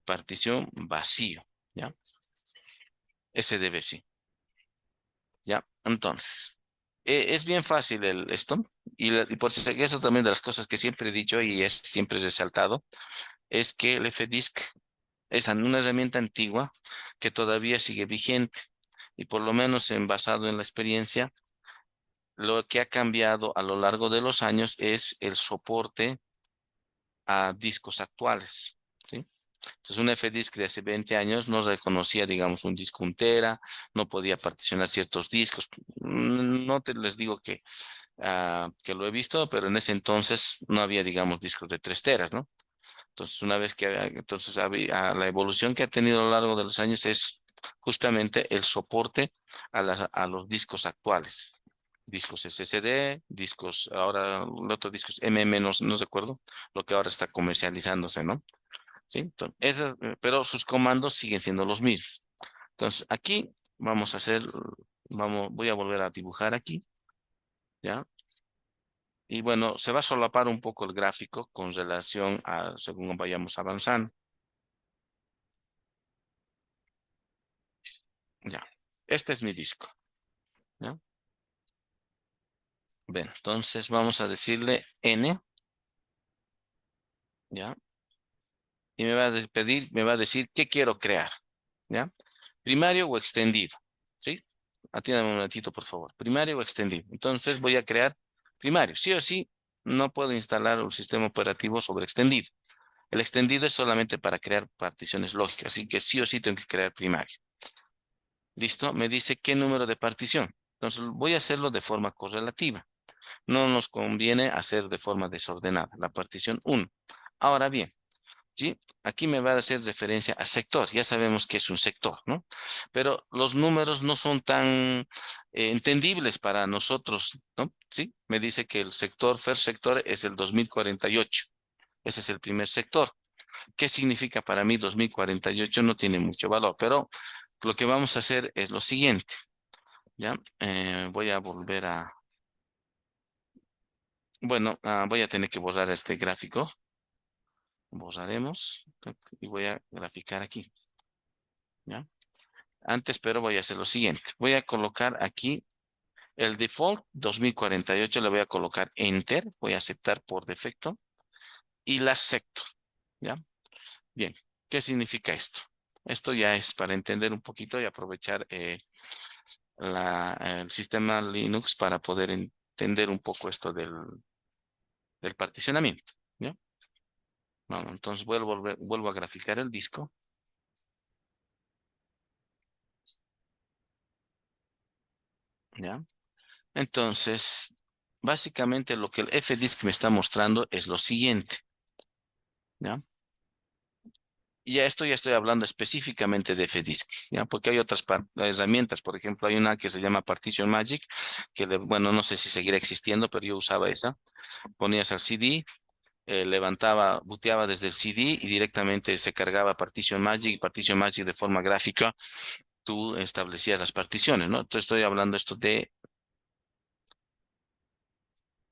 partición vacío. ¿Ya? SDB, sí. ¿Ya? Entonces, es bien fácil esto. Y por si acaso también de las cosas que siempre he dicho y es siempre resaltado, es que el FDisk es una herramienta antigua que todavía sigue vigente. Y por lo menos basado en la experiencia, lo que ha cambiado a lo largo de los años es el soporte a discos actuales. ¿Sí? Entonces, un FDisk de hace 20 años no reconocía, digamos, un disco 1 tera, no podía particionar ciertos discos. No te les digo que lo he visto, pero en ese entonces no había, digamos, discos de 3 teras, ¿no? Entonces, una vez que, entonces, la evolución que ha tenido a lo largo de los años es justamente el soporte a los discos actuales. Discos SSD, discos, ahora, los otros discos MM, no recuerdo, lo que ahora está comercializándose, ¿no? Sí, entonces, pero sus comandos siguen siendo los mismos. Entonces, aquí vamos a hacer, voy a volver a dibujar aquí, ¿ya? Y bueno, se va a solapar un poco el gráfico con relación a según vayamos avanzando. Ya. Este es mi disco. ¿Ya? Bien, entonces vamos a decirle N, ¿ya? Y me va a decir qué quiero crear, ¿ya? Primario o extendido, ¿sí? Atiéndame un momentito, por favor. Primario o extendido. Entonces voy a crear primario. Sí o sí, no puedo instalar un sistema operativo sobre extendido. El extendido es solamente para crear particiones lógicas, así que sí o sí tengo que crear primario. ¿Listo? Me dice qué número de partición. Entonces voy a hacerlo de forma correlativa. No nos conviene hacer de forma desordenada. La partición 1. Ahora bien, ¿sí? Aquí me va a hacer referencia a sector. Ya sabemos que es un sector, ¿no? Pero los números no son tan entendibles para nosotros, ¿no? ¿Sí? Me dice que el first sector es el 2048. Ese es el primer sector. ¿Qué significa para mí 2048? No tiene mucho valor, pero lo que vamos a hacer es lo siguiente, ¿ya? Voy a volver bueno, voy a tener que borrar este gráfico. Borraremos y voy a graficar aquí, ¿ya? Antes, pero voy a hacer lo siguiente. Voy a colocar aquí el default 2048, le voy a colocar Enter, voy a aceptar por defecto y la acepto, ¿ya? Bien, ¿qué significa esto? Esto ya es para entender un poquito y aprovechar el sistema Linux para poder entender un poco esto del particionamiento, ¿ya? Bueno, entonces vuelvo a graficar el disco, ¿ya? Entonces, básicamente lo que el FDisk me está mostrando es lo siguiente, ¿ya? Y esto ya estoy hablando específicamente de FDisk, ¿ya? Porque hay otras herramientas, por ejemplo, hay una que se llama Partition Magic, bueno, no sé si seguirá existiendo, pero yo usaba esa. Ponías el CD, booteaba desde el CD y directamente se cargaba Partition Magic y Partition Magic de forma gráfica, tú establecías las particiones, ¿no? Entonces estoy hablando esto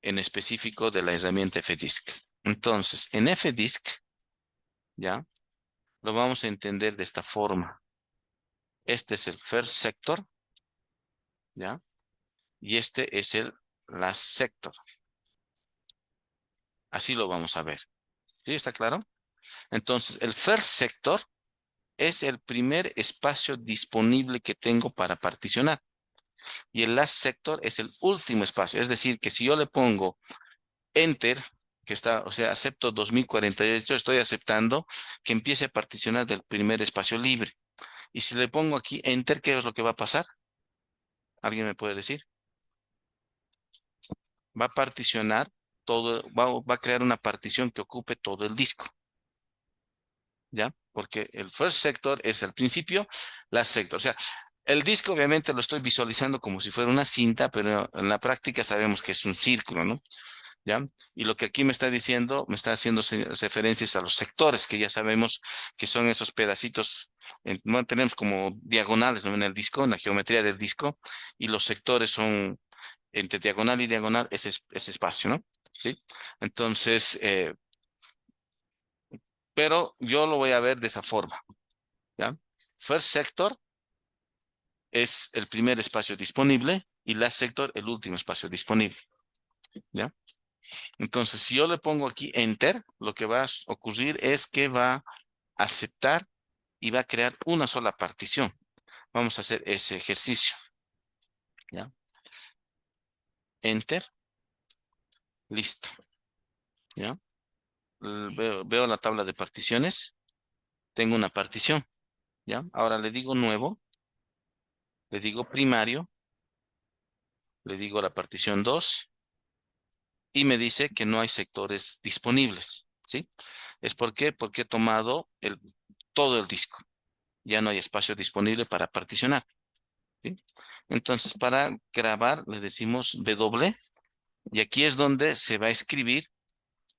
en específico de la herramienta FDisk. Entonces, en FDisk, ¿ya? Lo vamos a entender de esta forma. Este es el first sector, ¿ya? Y este es el last sector. Así lo vamos a ver. ¿Sí? ¿Está claro? Entonces, el first sector es el primer espacio disponible que tengo para particionar. Y el last sector es el último espacio. Es decir, que si yo le pongo enter, que está, o sea, acepto 2048, estoy aceptando que empiece a particionar del primer espacio libre. Y si le pongo aquí enter, ¿qué es lo que va a pasar? ¿Alguien me puede decir? Va a particionar todo, va a crear una partición que ocupe todo el disco, ¿ya? Porque el first sector es el principio, last sector. O sea, el disco obviamente lo estoy visualizando como si fuera una cinta, pero en la práctica sabemos que es un círculo, ¿no? ¿Ya? Y lo que aquí me está diciendo, me está haciendo referencias a los sectores, que ya sabemos que son esos pedacitos, bueno, tenemos como diagonales, ¿no? En el disco, en la geometría del disco, y los sectores son entre diagonal y diagonal ese espacio, ¿no? ¿Sí? Entonces, pero yo lo voy a ver de esa forma, ¿ya? First sector es el primer espacio disponible y last sector el último espacio disponible, ¿ya? Entonces, si yo le pongo aquí enter, lo que va a ocurrir es que va a aceptar y va a crear una sola partición. Vamos a hacer ese ejercicio, ¿ya? Enter, listo, ¿ya? Veo la tabla de particiones, tengo una partición, ¿ya? Ahora le digo nuevo, le digo primario, le digo la partición 2 y me dice que no hay sectores disponibles, ¿sí? ¿Es por qué? Porque he tomado todo el disco. Ya no hay espacio disponible para particionar, ¿sí? Entonces, para grabar le decimos W y aquí es donde se va a escribir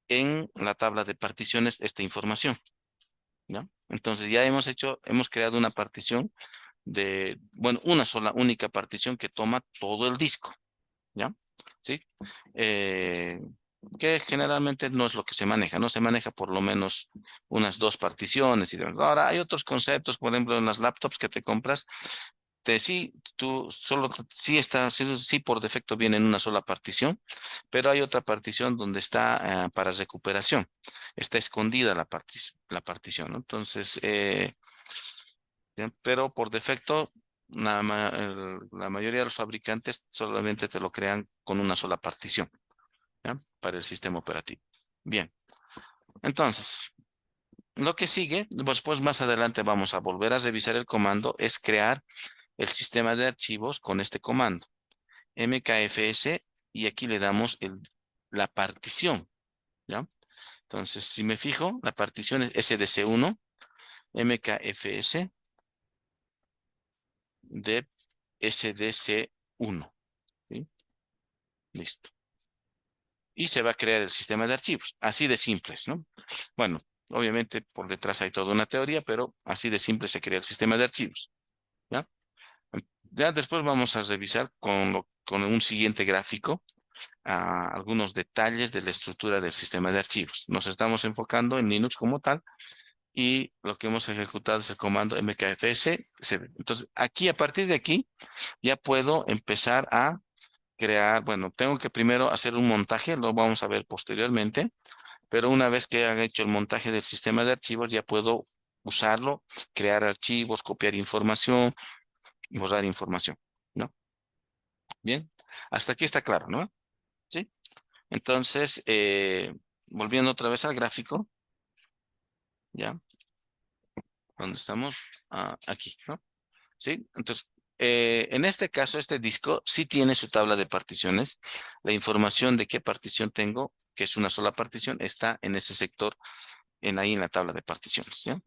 en la tabla de particiones esta información, ¿ya? Entonces ya hemos creado una partición bueno, una sola, única partición que toma todo el disco, ¿ya? ¿Sí? Eh, que generalmente no es lo que se maneja, ¿no? Se maneja por lo menos unas dos particiones y demás. Ahora, hay otros conceptos, por ejemplo, en las laptops que te compras, sí, tú solo, sí por defecto viene en una sola partición, pero hay otra partición donde está para recuperación. Está escondida la partición, ¿no? Entonces, pero por defecto, la mayoría de los fabricantes solamente te lo crean con una sola partición, ¿ya? Para el sistema operativo. Bien, entonces, lo que sigue, después más adelante vamos a volver a revisar el comando, es crear el sistema de archivos con este comando, mkfs, y aquí le damos la partición, ¿ya? Entonces, si me fijo, la partición es sdc1, mkfs de sdc1, ¿sí? Listo. Y se va a crear el sistema de archivos, así de simples, ¿no? Bueno, obviamente por detrás hay toda una teoría, pero así de simple se crea el sistema de archivos, ¿ya? Ya después vamos a revisar con un siguiente gráfico algunos detalles de la estructura del sistema de archivos. Nos estamos enfocando en Linux como tal y lo que hemos ejecutado es el comando mkfs. Entonces, aquí, a partir de aquí, ya puedo empezar a crear, bueno, tengo que primero hacer un montaje, lo vamos a ver posteriormente, pero una vez que haya hecho el montaje del sistema de archivos, ya puedo usarlo, crear archivos, copiar información y borrar información, ¿no? Bien, hasta aquí está claro, ¿no? Sí. Entonces, volviendo otra vez al gráfico, ¿ya? ¿Dónde estamos? Aquí, ¿no? Sí. Entonces, en este caso, este disco sí tiene su tabla de particiones. La información de qué partición tengo, que es una sola partición, está en ese sector, ahí en la tabla de particiones, ¿ya?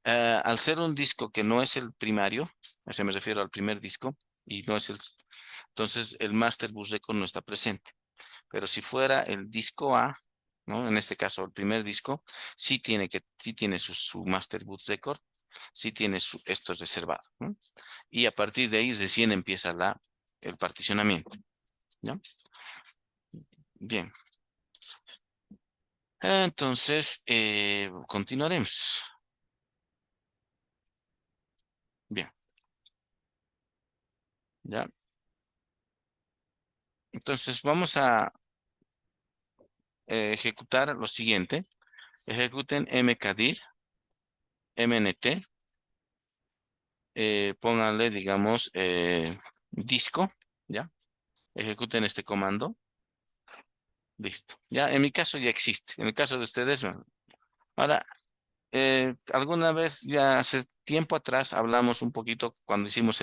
Al ser un disco que no es el primario, o sea, me refiero al primer disco, y no es entonces el Master Bus Record no está presente. Pero si fuera el disco A, ¿no? En este caso, el primer disco, sí tiene su Master Boot Record, sí tiene esto es reservado, ¿no? Y a partir de ahí recién empieza el particionamiento, ¿ya? Bien. Entonces, continuaremos. Bien, ¿ya? Entonces, vamos a ejecutar lo siguiente. ejecuten mkdir, mnt, pónganle, digamos, disco, ¿ya? Ejecuten este comando. Listo. Ya, en mi caso ya existe. En el caso de ustedes, no. Ahora, alguna vez, ya hace tiempo atrás, hablamos un poquito cuando hicimos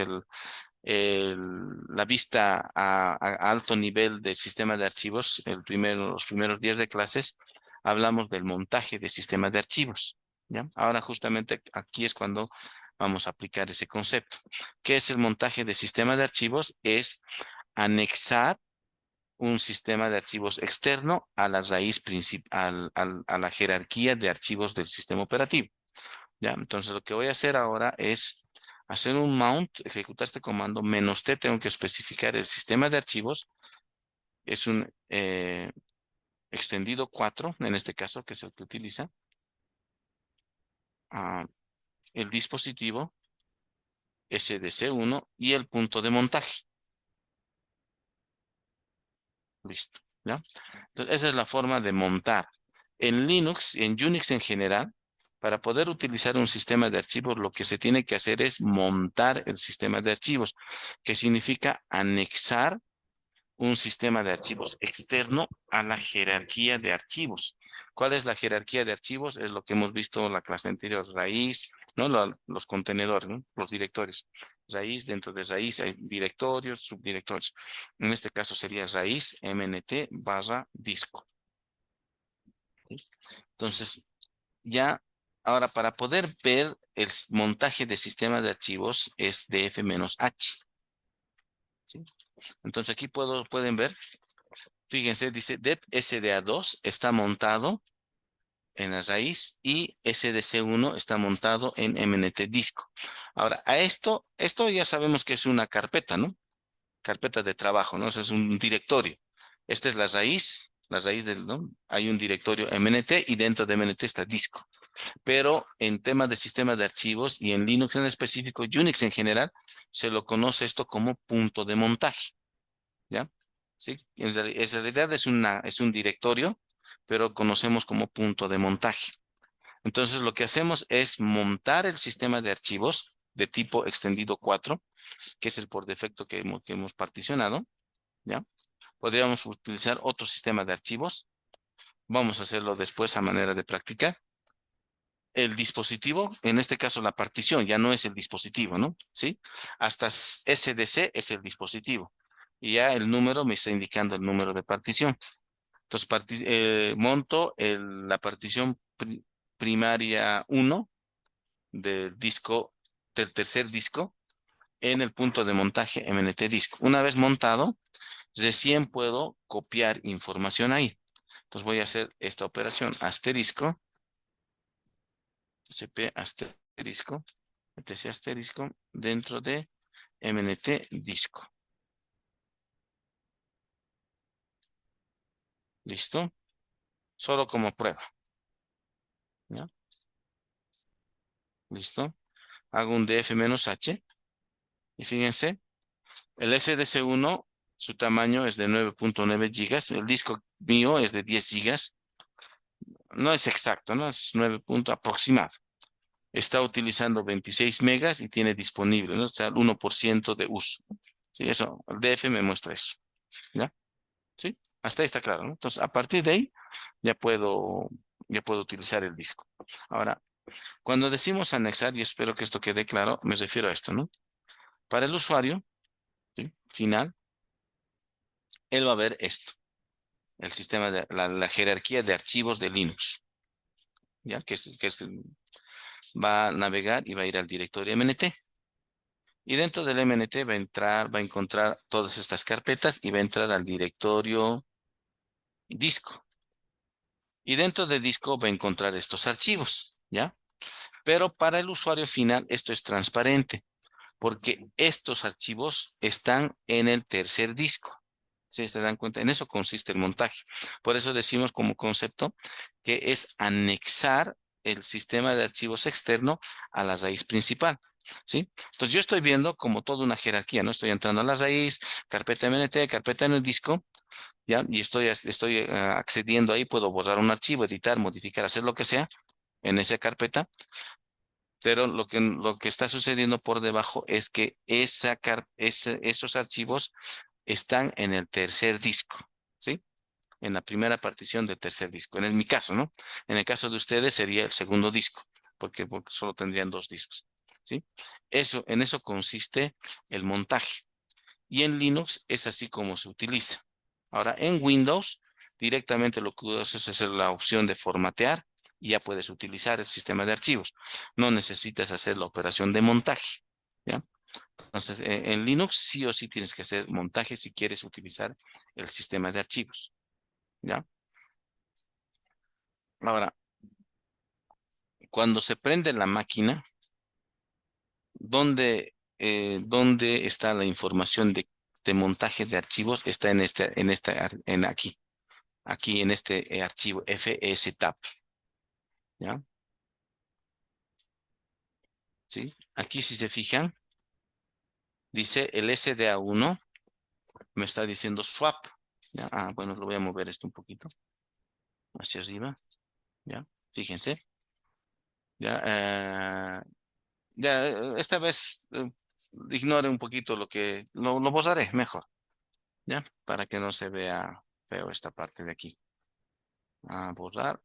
la vista a alto nivel del sistema de archivos, los primeros días de clases, hablamos del montaje de sistemas de archivos. ¿Ya? Ahora justamente aquí es cuando vamos a aplicar ese concepto. ¿Qué es el montaje de sistema de archivos? Es anexar un sistema de archivos externo a la raíz principal, a la jerarquía de archivos del sistema operativo. ¿Ya? Entonces lo que voy a hacer ahora es hacer un mount, ejecutar este comando, "-t", tengo que especificar el sistema de archivos, es un extendido 4, en este caso, que es el que utiliza el dispositivo SDC1 y el punto de montaje. Listo, ¿ya? Entonces, esa es la forma de montar. En Linux, en Unix en general, para poder utilizar un sistema de archivos, lo que se tiene que hacer es montar el sistema de archivos, que significa anexar un sistema de archivos externo a la jerarquía de archivos. ¿Cuál es la jerarquía de archivos? Es lo que hemos visto en la clase anterior, raíz, ¿no? Los contenedores, ¿no? Los directorios. Raíz, dentro de raíz hay directorios, subdirectorios. En este caso sería raíz mnt barra disco. ¿Sí? Entonces, ya, ahora para poder ver el montaje de sistema de archivos es df-h. ¿Sí? Entonces aquí pueden ver. Fíjense, dice dep SDA2 está montado en la raíz y SDC1 está montado en MNT disco. Ahora, esto ya sabemos que es una carpeta, ¿no? Carpeta de trabajo, ¿no? O sea, es un directorio. Esta es la raíz del, ¿no? Hay un directorio MNT y dentro de MNT está disco. Pero en temas de sistema de archivos y en Linux en específico, Unix en general, se lo conoce esto como punto de montaje. ¿Ya? Sí, en realidad es un directorio, pero conocemos como punto de montaje. Entonces, lo que hacemos es montar el sistema de archivos de tipo extendido 4, que es el por defecto que hemos particionado, ¿ya? Podríamos utilizar otro sistema de archivos. Vamos a hacerlo después a manera de práctica. El dispositivo, en este caso la partición, ya no es el dispositivo, ¿no? ¿Sí? Hasta SDC es el dispositivo. Y ya el número me está indicando el número de partición. Entonces, monto la partición primaria 1 del disco, del tercer disco, en el punto de montaje MNT disco. Una vez montado, recién puedo copiar información ahí. Entonces voy a hacer esta operación, asterisco, cp asterisco, etc asterisco, dentro de MNT disco. ¿Listo? Solo como prueba. ¿Ya? ¿Listo? Hago un df-h y fíjense, el SDC1, su tamaño es de 9.9 gigas. El disco mío es de 10 gigas. No es exacto, ¿no? Es 9 punto aproximado. Está utilizando 26 megas y tiene disponible, ¿no? O sea, el 1% de uso. Sí, eso, el DF me muestra eso. ¿Ya? ¿Sí? Hasta ahí está claro, ¿no? Entonces, a partir de ahí, ya puedo utilizar el disco. Ahora, cuando decimos anexar, y espero que esto quede claro, me refiero a esto, ¿no? Para el usuario, ¿sí? Final, él va a ver esto, el sistema de la jerarquía de archivos de Linux, ¿ya? Va a navegar y va a ir al directorio MNT. Y dentro del MNT va a encontrar todas estas carpetas y va a entrar al directorio disco. Y dentro de disco va a encontrar estos archivos, ¿ya? Pero para el usuario final esto es transparente, porque estos archivos están en el tercer disco. ¿Sí se dan cuenta? En eso consiste el montaje. Por eso decimos como concepto que es anexar el sistema de archivos externo a la raíz principal. ¿Sí? Entonces yo estoy viendo como toda una jerarquía, ¿no? Estoy entrando a la raíz, carpeta MNT, carpeta en el disco, ¿ya? Y estoy accediendo ahí, puedo borrar un archivo, editar, modificar, hacer lo que sea en esa carpeta, pero lo que está sucediendo por debajo es que esos archivos están en el tercer disco, ¿sí? En la primera partición del tercer disco. En mi caso, ¿no? En el caso de ustedes sería el segundo disco, porque solo tendrían dos discos, ¿sí? En eso consiste el montaje. Y en Linux es así como se utiliza. Ahora, en Windows, directamente lo que haces es hacer la opción de formatear y ya puedes utilizar el sistema de archivos. No necesitas hacer la operación de montaje, ¿ya? Entonces, en Linux sí o sí tienes que hacer montaje si quieres utilizar el sistema de archivos, ¿ya? Ahora, cuando se prende la máquina, ¿dónde está la información de montaje de archivos? Está en aquí en este archivo FSTAP, ¿ya? ¿Sí? Aquí si se fijan, dice el SDA1, me está diciendo swap, ¿ya? Ah, bueno, lo voy a mover esto un poquito hacia arriba, ¿ya? Fíjense, ¿ya? Esta vez ignore un poquito lo borraré mejor, ¿ya? Para que no se vea feo esta parte de aquí. A borrar,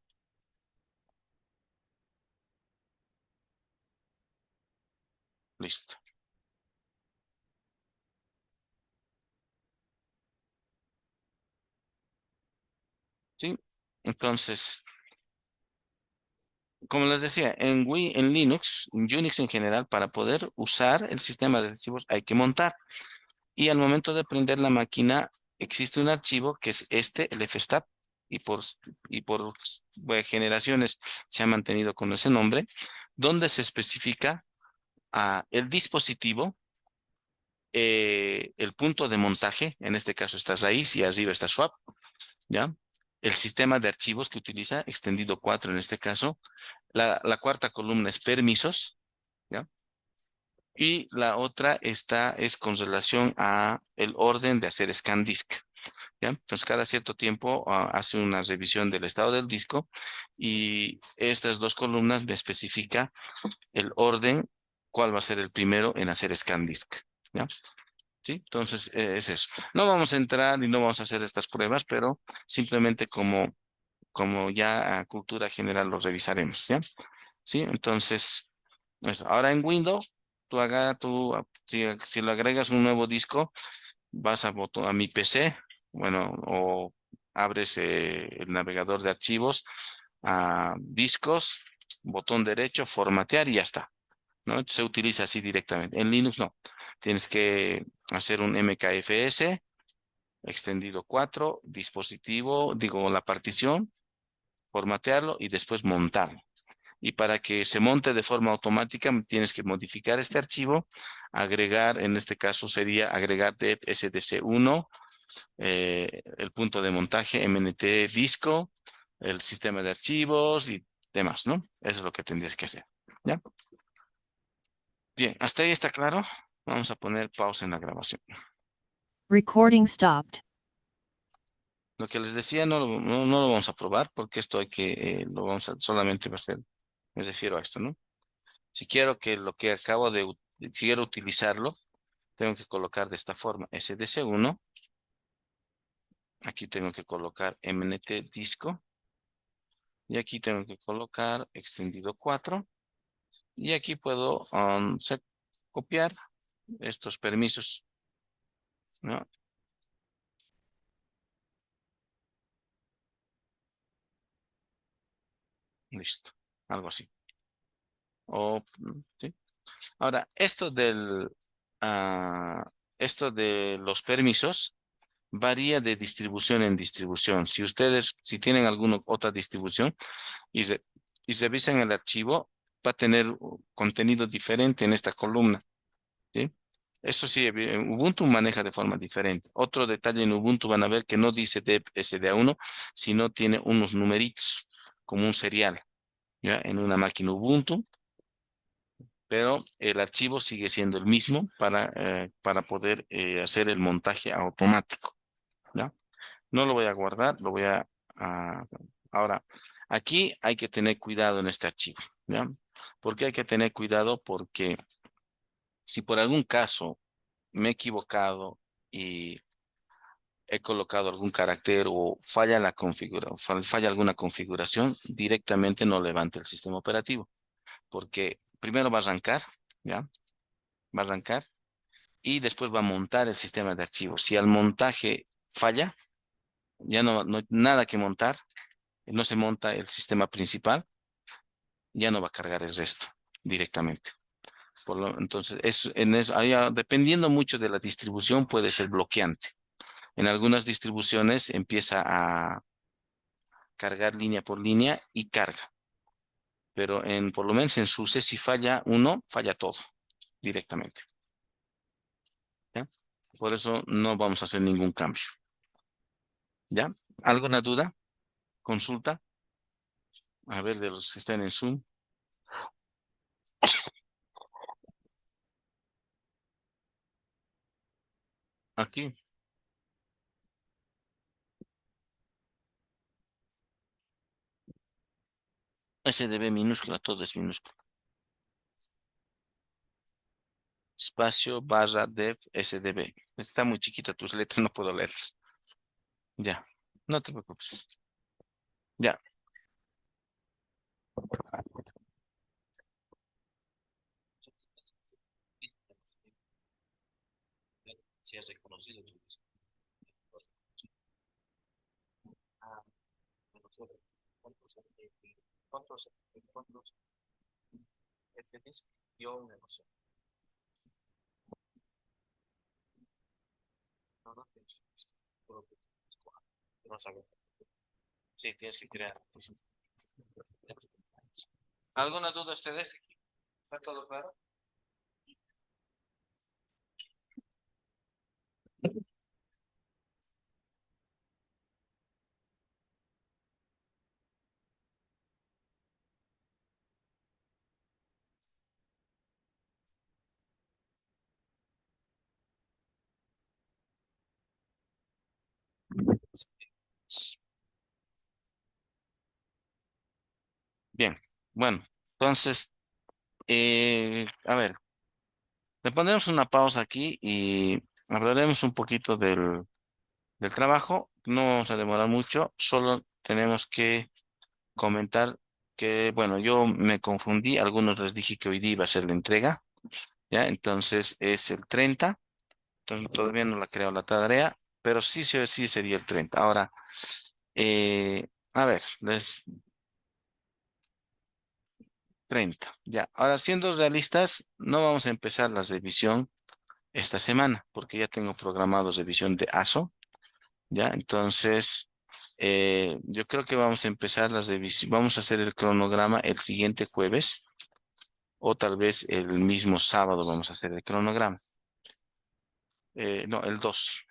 listo, ¿sí? Entonces, como les decía, en Linux, en Unix en general, para poder usar el sistema de archivos hay que montar. Y al momento de prender la máquina, existe un archivo que es el fstab, y por generaciones se ha mantenido con ese nombre, donde se especifica el dispositivo, el punto de montaje, en este caso está raíz y arriba está swap, ¿ya? El sistema de archivos que utiliza, extendido 4 en este caso. La cuarta columna es permisos, ¿ya? Y la otra es con relación a el orden de hacer scan disk, ¿ya? Entonces, cada cierto tiempo hace una revisión del estado del disco y estas dos columnas me especifica el orden, cuál va a ser el primero en hacer scan disk, ¿ya? ¿Sí? Entonces, es eso. No vamos a entrar y no vamos a hacer estas pruebas, pero simplemente como ya a cultura general los revisaremos, ¿ya? ¿Sí? Entonces, eso. Ahora en Windows, si lo agregas un nuevo disco, vas a mi PC, bueno, o abres el navegador de archivos, a discos, botón derecho, formatear y ya está, ¿no? Se utiliza así directamente. En Linux no. Tienes que hacer un MKFS, extendido 4 dispositivo, digo, la partición, formatearlo y después montarlo. Y para que se monte de forma automática, tienes que modificar este archivo, agregar, en este caso sería agregar dep SDC1, el punto de montaje MNT disco, el sistema de archivos y demás, ¿no? Eso es lo que tendrías que hacer, ¿ya? Bien, hasta ahí está claro. Vamos a poner pausa en la grabación. Recording stopped. Lo que les decía no lo vamos a probar porque esto solamente va a ser, me refiero a esto, ¿no? Si quiero que lo que si quiero utilizarlo, tengo que colocar de esta forma SDC1. Aquí tengo que colocar MNT disco. Y aquí tengo que colocar extendido 4. Y aquí puedo copiar estos permisos, ¿no? Listo. Algo así. ¿Sí? Ahora, ah, esto de los permisos varía de distribución en distribución. Si tienen alguna otra distribución y, re- y revisan el archivo, va a tener contenido diferente en esta columna, ¿sí? Eso sí, Ubuntu maneja de forma diferente. Otro detalle en Ubuntu van a ver que no dice dep SDA1, sino tiene unos numeritos como un serial, ¿ya? En una máquina Ubuntu, pero el archivo sigue siendo el mismo para poder hacer el montaje automático, ¿ya? No lo voy a guardar, lo voy a- ahora, aquí hay que tener cuidado en este archivo, ¿ya? ¿Por qué hay que tener cuidado? Porque si por algún caso me he equivocado y he colocado algún carácter o falla la falla alguna configuración, directamente no levanta el sistema operativo, porque primero va a arrancar, ¿ya? Va a arrancar y después va a montar el sistema de archivos. Si al montaje falla, ya no hay nada que montar, no se monta el sistema principal, ya no va a cargar el resto directamente. Entonces, dependiendo mucho de la distribución, puede ser bloqueante. En algunas distribuciones empieza a cargar línea por línea y carga, pero por lo menos en SUSE, si falla uno, falla todo directamente, ¿ya? Por eso no vamos a hacer ningún cambio, ¿ya? ¿Alguna duda? Consulta. A ver, de los que están en Zoom. Aquí, SDB minúscula, todo es minúscula. Espacio barra dev SDB. Está muy chiquita tus letras, no puedo leerlas. Ya, no te preocupes. Ya. Si has reconocido tu Ah, ¿cuántos cuántos FDs yo me emociono? No, no, no sabes. Sí, tienes que crear. ¿Alguna duda ustedes? ¿Está todo claro? Bien, bueno, entonces, a ver, le pondremos una pausa aquí y hablaremos un poquito del trabajo. No vamos a demorar mucho, solo tenemos que comentar que, bueno, yo me confundí, algunos les dije que hoy día iba a ser la entrega, ¿ya? Entonces es el 30. Entonces todavía no la he creado la tarea, pero sí, sí, sí sería el 30. Ahora, a ver, les 30. Ya, ahora siendo realistas, no vamos a empezar la revisión esta semana, porque ya tengo programado revisión de ASO, ¿ya? Entonces, yo creo que vamos a empezar la revisión, vamos a hacer el cronograma el siguiente jueves, o tal vez el mismo sábado vamos a hacer el cronograma. No, el 2.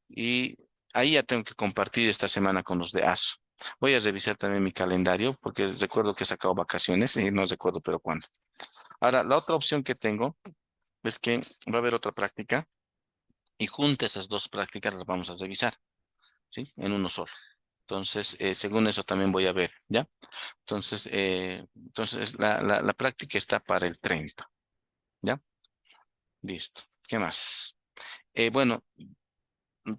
Y ahí ya tengo que compartir esta semana con los de ASO. Voy a revisar también mi calendario, porque recuerdo que he sacado vacaciones y no recuerdo pero cuándo. Ahora, la otra opción que tengo es que va a haber otra práctica y juntas esas dos prácticas las vamos a revisar, ¿sí? En uno solo. Entonces, según eso también voy a ver, ¿ya? Entonces la práctica está para el 30, ¿ya? Listo. ¿Qué más? Bueno,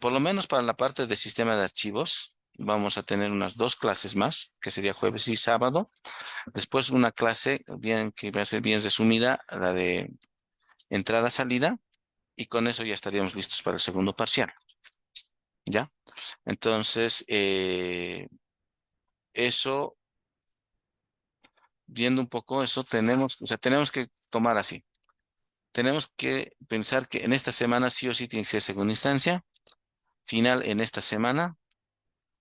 por lo menos para la parte de sistema de archivos, vamos a tener unas dos clases más, que sería jueves y sábado. Después una clase bien, que va a ser bien resumida, la de entrada-salida, y con eso ya estaríamos listos para el segundo parcial, ¿ya? Entonces, eso, viendo un poco eso, tenemos, o sea, tenemos que tomar así. Tenemos que pensar que en esta semana sí o sí tiene que ser segunda instancia, final en esta semana.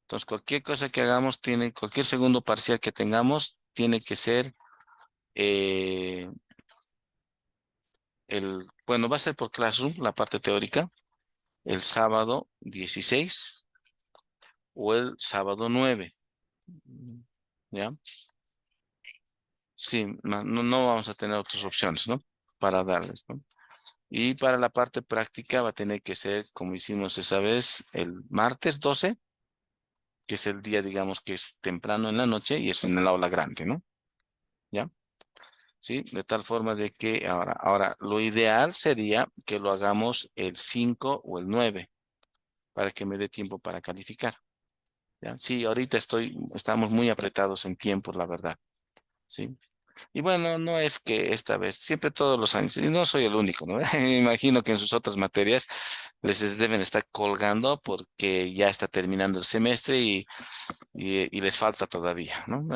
Entonces, cualquier cosa que hagamos cualquier segundo parcial que tengamos, tiene que ser eh, bueno, va a ser por Classroom, la parte teórica, el sábado 16 o el sábado 9. ¿Ya? Sí, no vamos a tener otras opciones, ¿no? Para darles, ¿no? Y para la parte práctica va a tener que ser, como hicimos esa vez, el martes 12 que es el día, digamos, que es temprano en la noche y es en el aula grande, ¿no? ¿Ya? Sí, de tal forma de que ahora, lo ideal sería que lo hagamos el 5 o el 9 para que me dé tiempo para calificar. ¿Ya? Sí, ahorita estamos muy apretados en tiempo, la verdad. Sí. Y bueno, no es que esta vez, siempre todos los años, y no soy el único, ¿no? Me imagino que en sus otras materias deben estar colgando porque ya está terminando el semestre y les falta todavía, ¿no?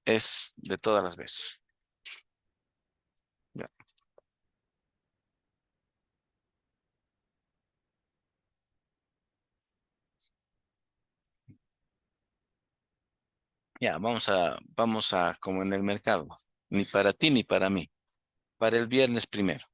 Es de todas las veces. Ya, ya, vamos a, como en el mercado, ni para ti ni para mí, para el viernes primero.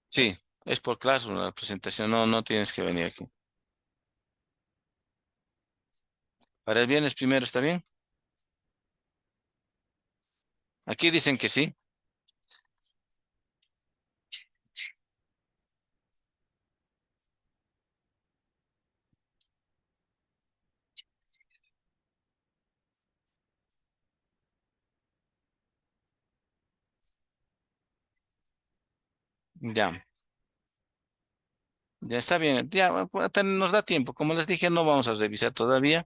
Sí, es por clase la presentación, no, no tienes que venir aquí. Para el viernes primero, ¿está bien? Aquí dicen que sí. Ya, ya está bien, ya nos da tiempo. Como les dije, no vamos a revisar todavía.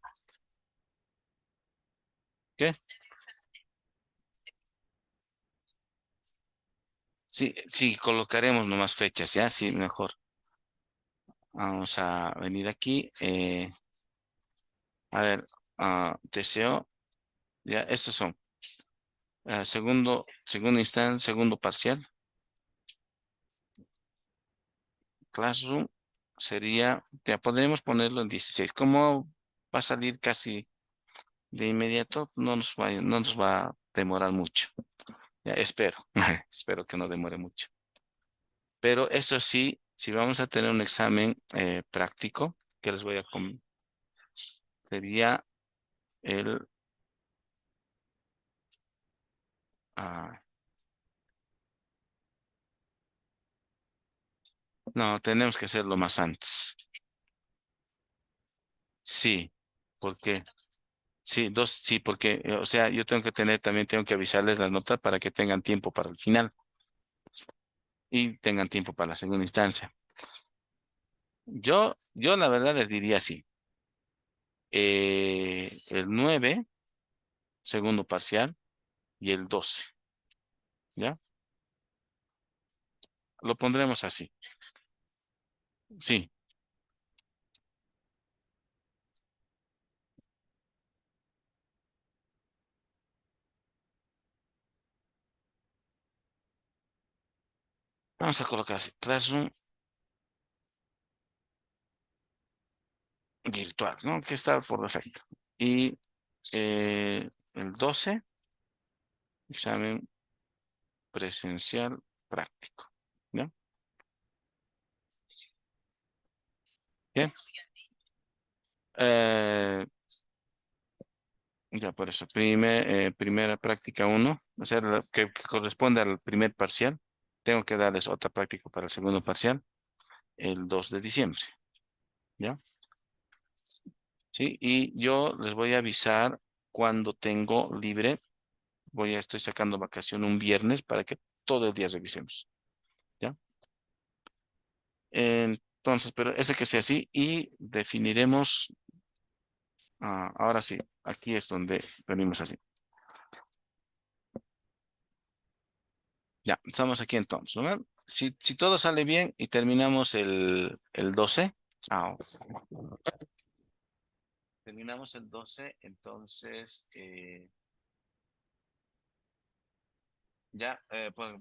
¿Qué? Sí, sí, colocaremos nomás fechas, ya, sí, mejor. Vamos a venir aquí. A ver, deseo, ya, estos son. Segundo instante, segundo parcial. Classroom sería, ya podemos ponerlo en 16. Como va a salir casi de inmediato, no nos va a demorar mucho. Ya, espero, espero que no demore mucho. Pero eso sí, si vamos a tener un examen práctico, que les voy a sería el, ah, no, tenemos que hacerlo más antes. Sí, porque, sí, sí, porque, o sea, yo también tengo que avisarles las notas para que tengan tiempo para el final y tengan tiempo para la segunda instancia. Yo la verdad les diría así, el 9 segundo parcial, y el 12, ¿ya? Lo pondremos así. Sí, vamos a colocar así, Classroom virtual, ¿no? Que está por defecto. Y el 12 examen presencial práctico, ¿ya? Bien. Eh, ya por eso, primera práctica uno, o sea, que corresponde al primer parcial. Tengo que darles otra práctica para el segundo parcial, el 2 de diciembre, ¿ya? Sí, y yo les voy a avisar cuando tengo libre. Estoy sacando vacación un viernes para que todo el día revisemos, ¿ya? Entonces, pero ese que sea así y definiremos, ahora sí, aquí es donde venimos así. Ya, estamos aquí entonces, ¿no? Si todo sale bien y terminamos el 12, ah, terminamos el 12, entonces ya, pues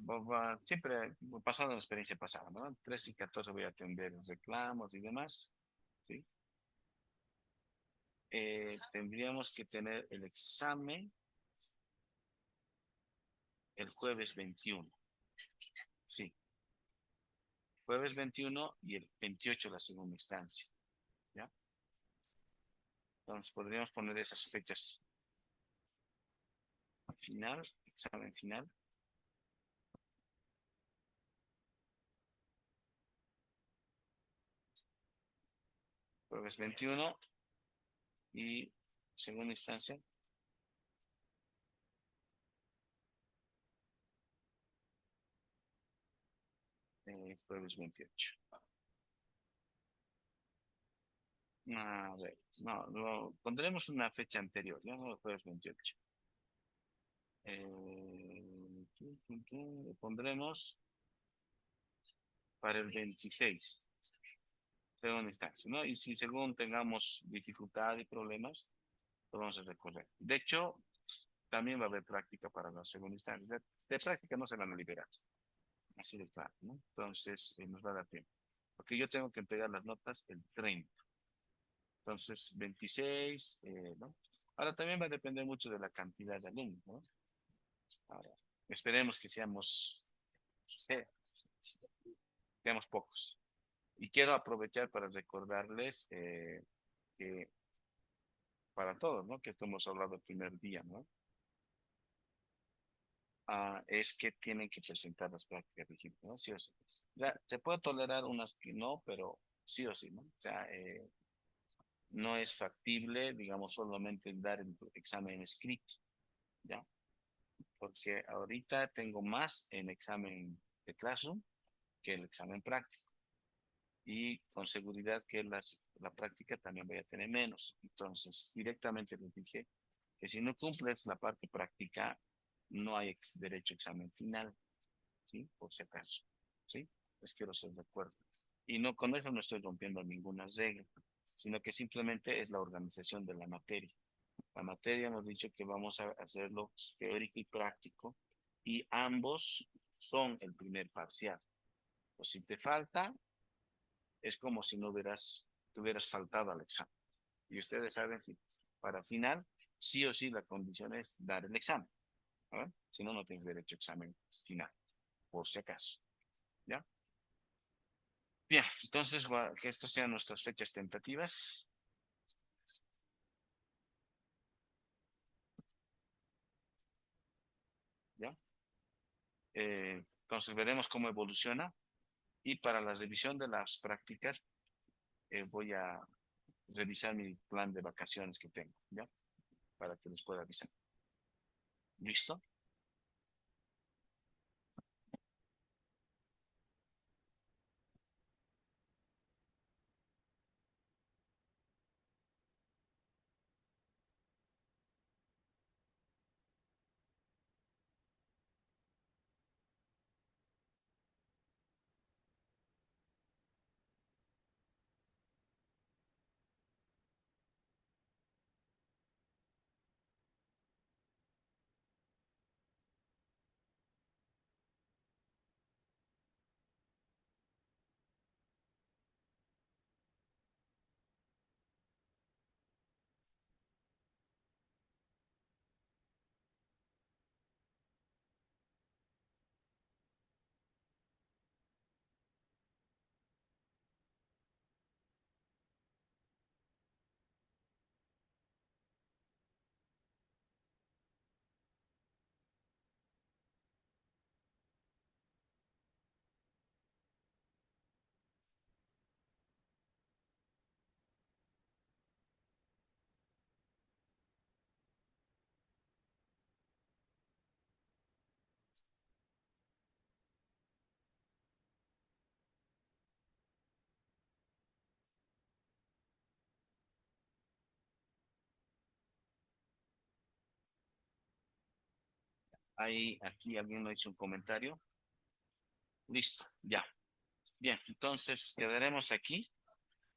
siempre pasando la experiencia pasada, ¿no? 13 y 14 voy a atender reclamos y demás, ¿sí? Tendríamos que tener el examen el jueves 21, sí, jueves 21 y el 28 la segunda instancia, ¿ya? Entonces podríamos poner esas fechas. Final, examen final. Jueves 21 y segunda instancia. Jueves 28. A ver, no, pondremos una fecha anterior, ya no el jueves 28. Lo pondremos para el 26, segunda instancia, ¿no? Y si según tengamos dificultad y problemas, lo vamos a recorrer. De hecho, también va a haber práctica para la segunda instancia. De práctica no se van a liberar, así de claro, ¿no? Entonces, nos va a dar tiempo. Porque yo tengo que entregar las notas el 30. Entonces, 26, ¿no? Ahora también va a depender mucho de la cantidad de alumnos, ¿no? Ahora, esperemos que seamos pocos. Y quiero aprovechar para recordarles que para todos, ¿no? Que esto hemos hablado el primer día, ¿no? Es que tienen que presentar las prácticas digitales, ¿no? Sí o sí. Ya, se puede tolerar unas que no, pero sí o sí, ¿no? O sea, no es factible, digamos, solamente dar el examen escrito, ¿ya? Porque ahorita tengo más en examen de Classroom que el examen práctico. Y con seguridad que la práctica también voy a tener menos. Entonces, directamente les dije que si no cumples la parte práctica, no hay derecho a examen final, ¿sí? Por si acaso, ¿sí? Les quiero hacer recuerdo. Y no, con eso no estoy rompiendo ninguna regla, sino que simplemente es la organización de la materia. La materia hemos dicho que vamos a hacerlo teórico y práctico, y ambos son el primer parcial. O si te falta, es como si no te hubieras faltado al examen. Y ustedes saben que para final, sí o sí, la condición es dar el examen. ¿No? Si no, no tienes derecho a examen final, por si acaso. ¿Ya? Bien, entonces que estas sean nuestras fechas tentativas. ¿Ya? Entonces veremos cómo evoluciona. Y para la revisión de las prácticas, voy a revisar mi plan de vacaciones que tengo, ¿ya? Para que les pueda avisar. ¿Listo? Aquí alguien me hizo un comentario. Listo, ya. Bien, entonces quedaremos aquí.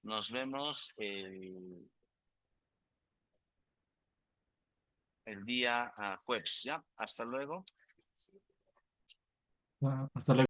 Nos vemos el día jueves, ¿ya? Hasta luego. Hasta luego.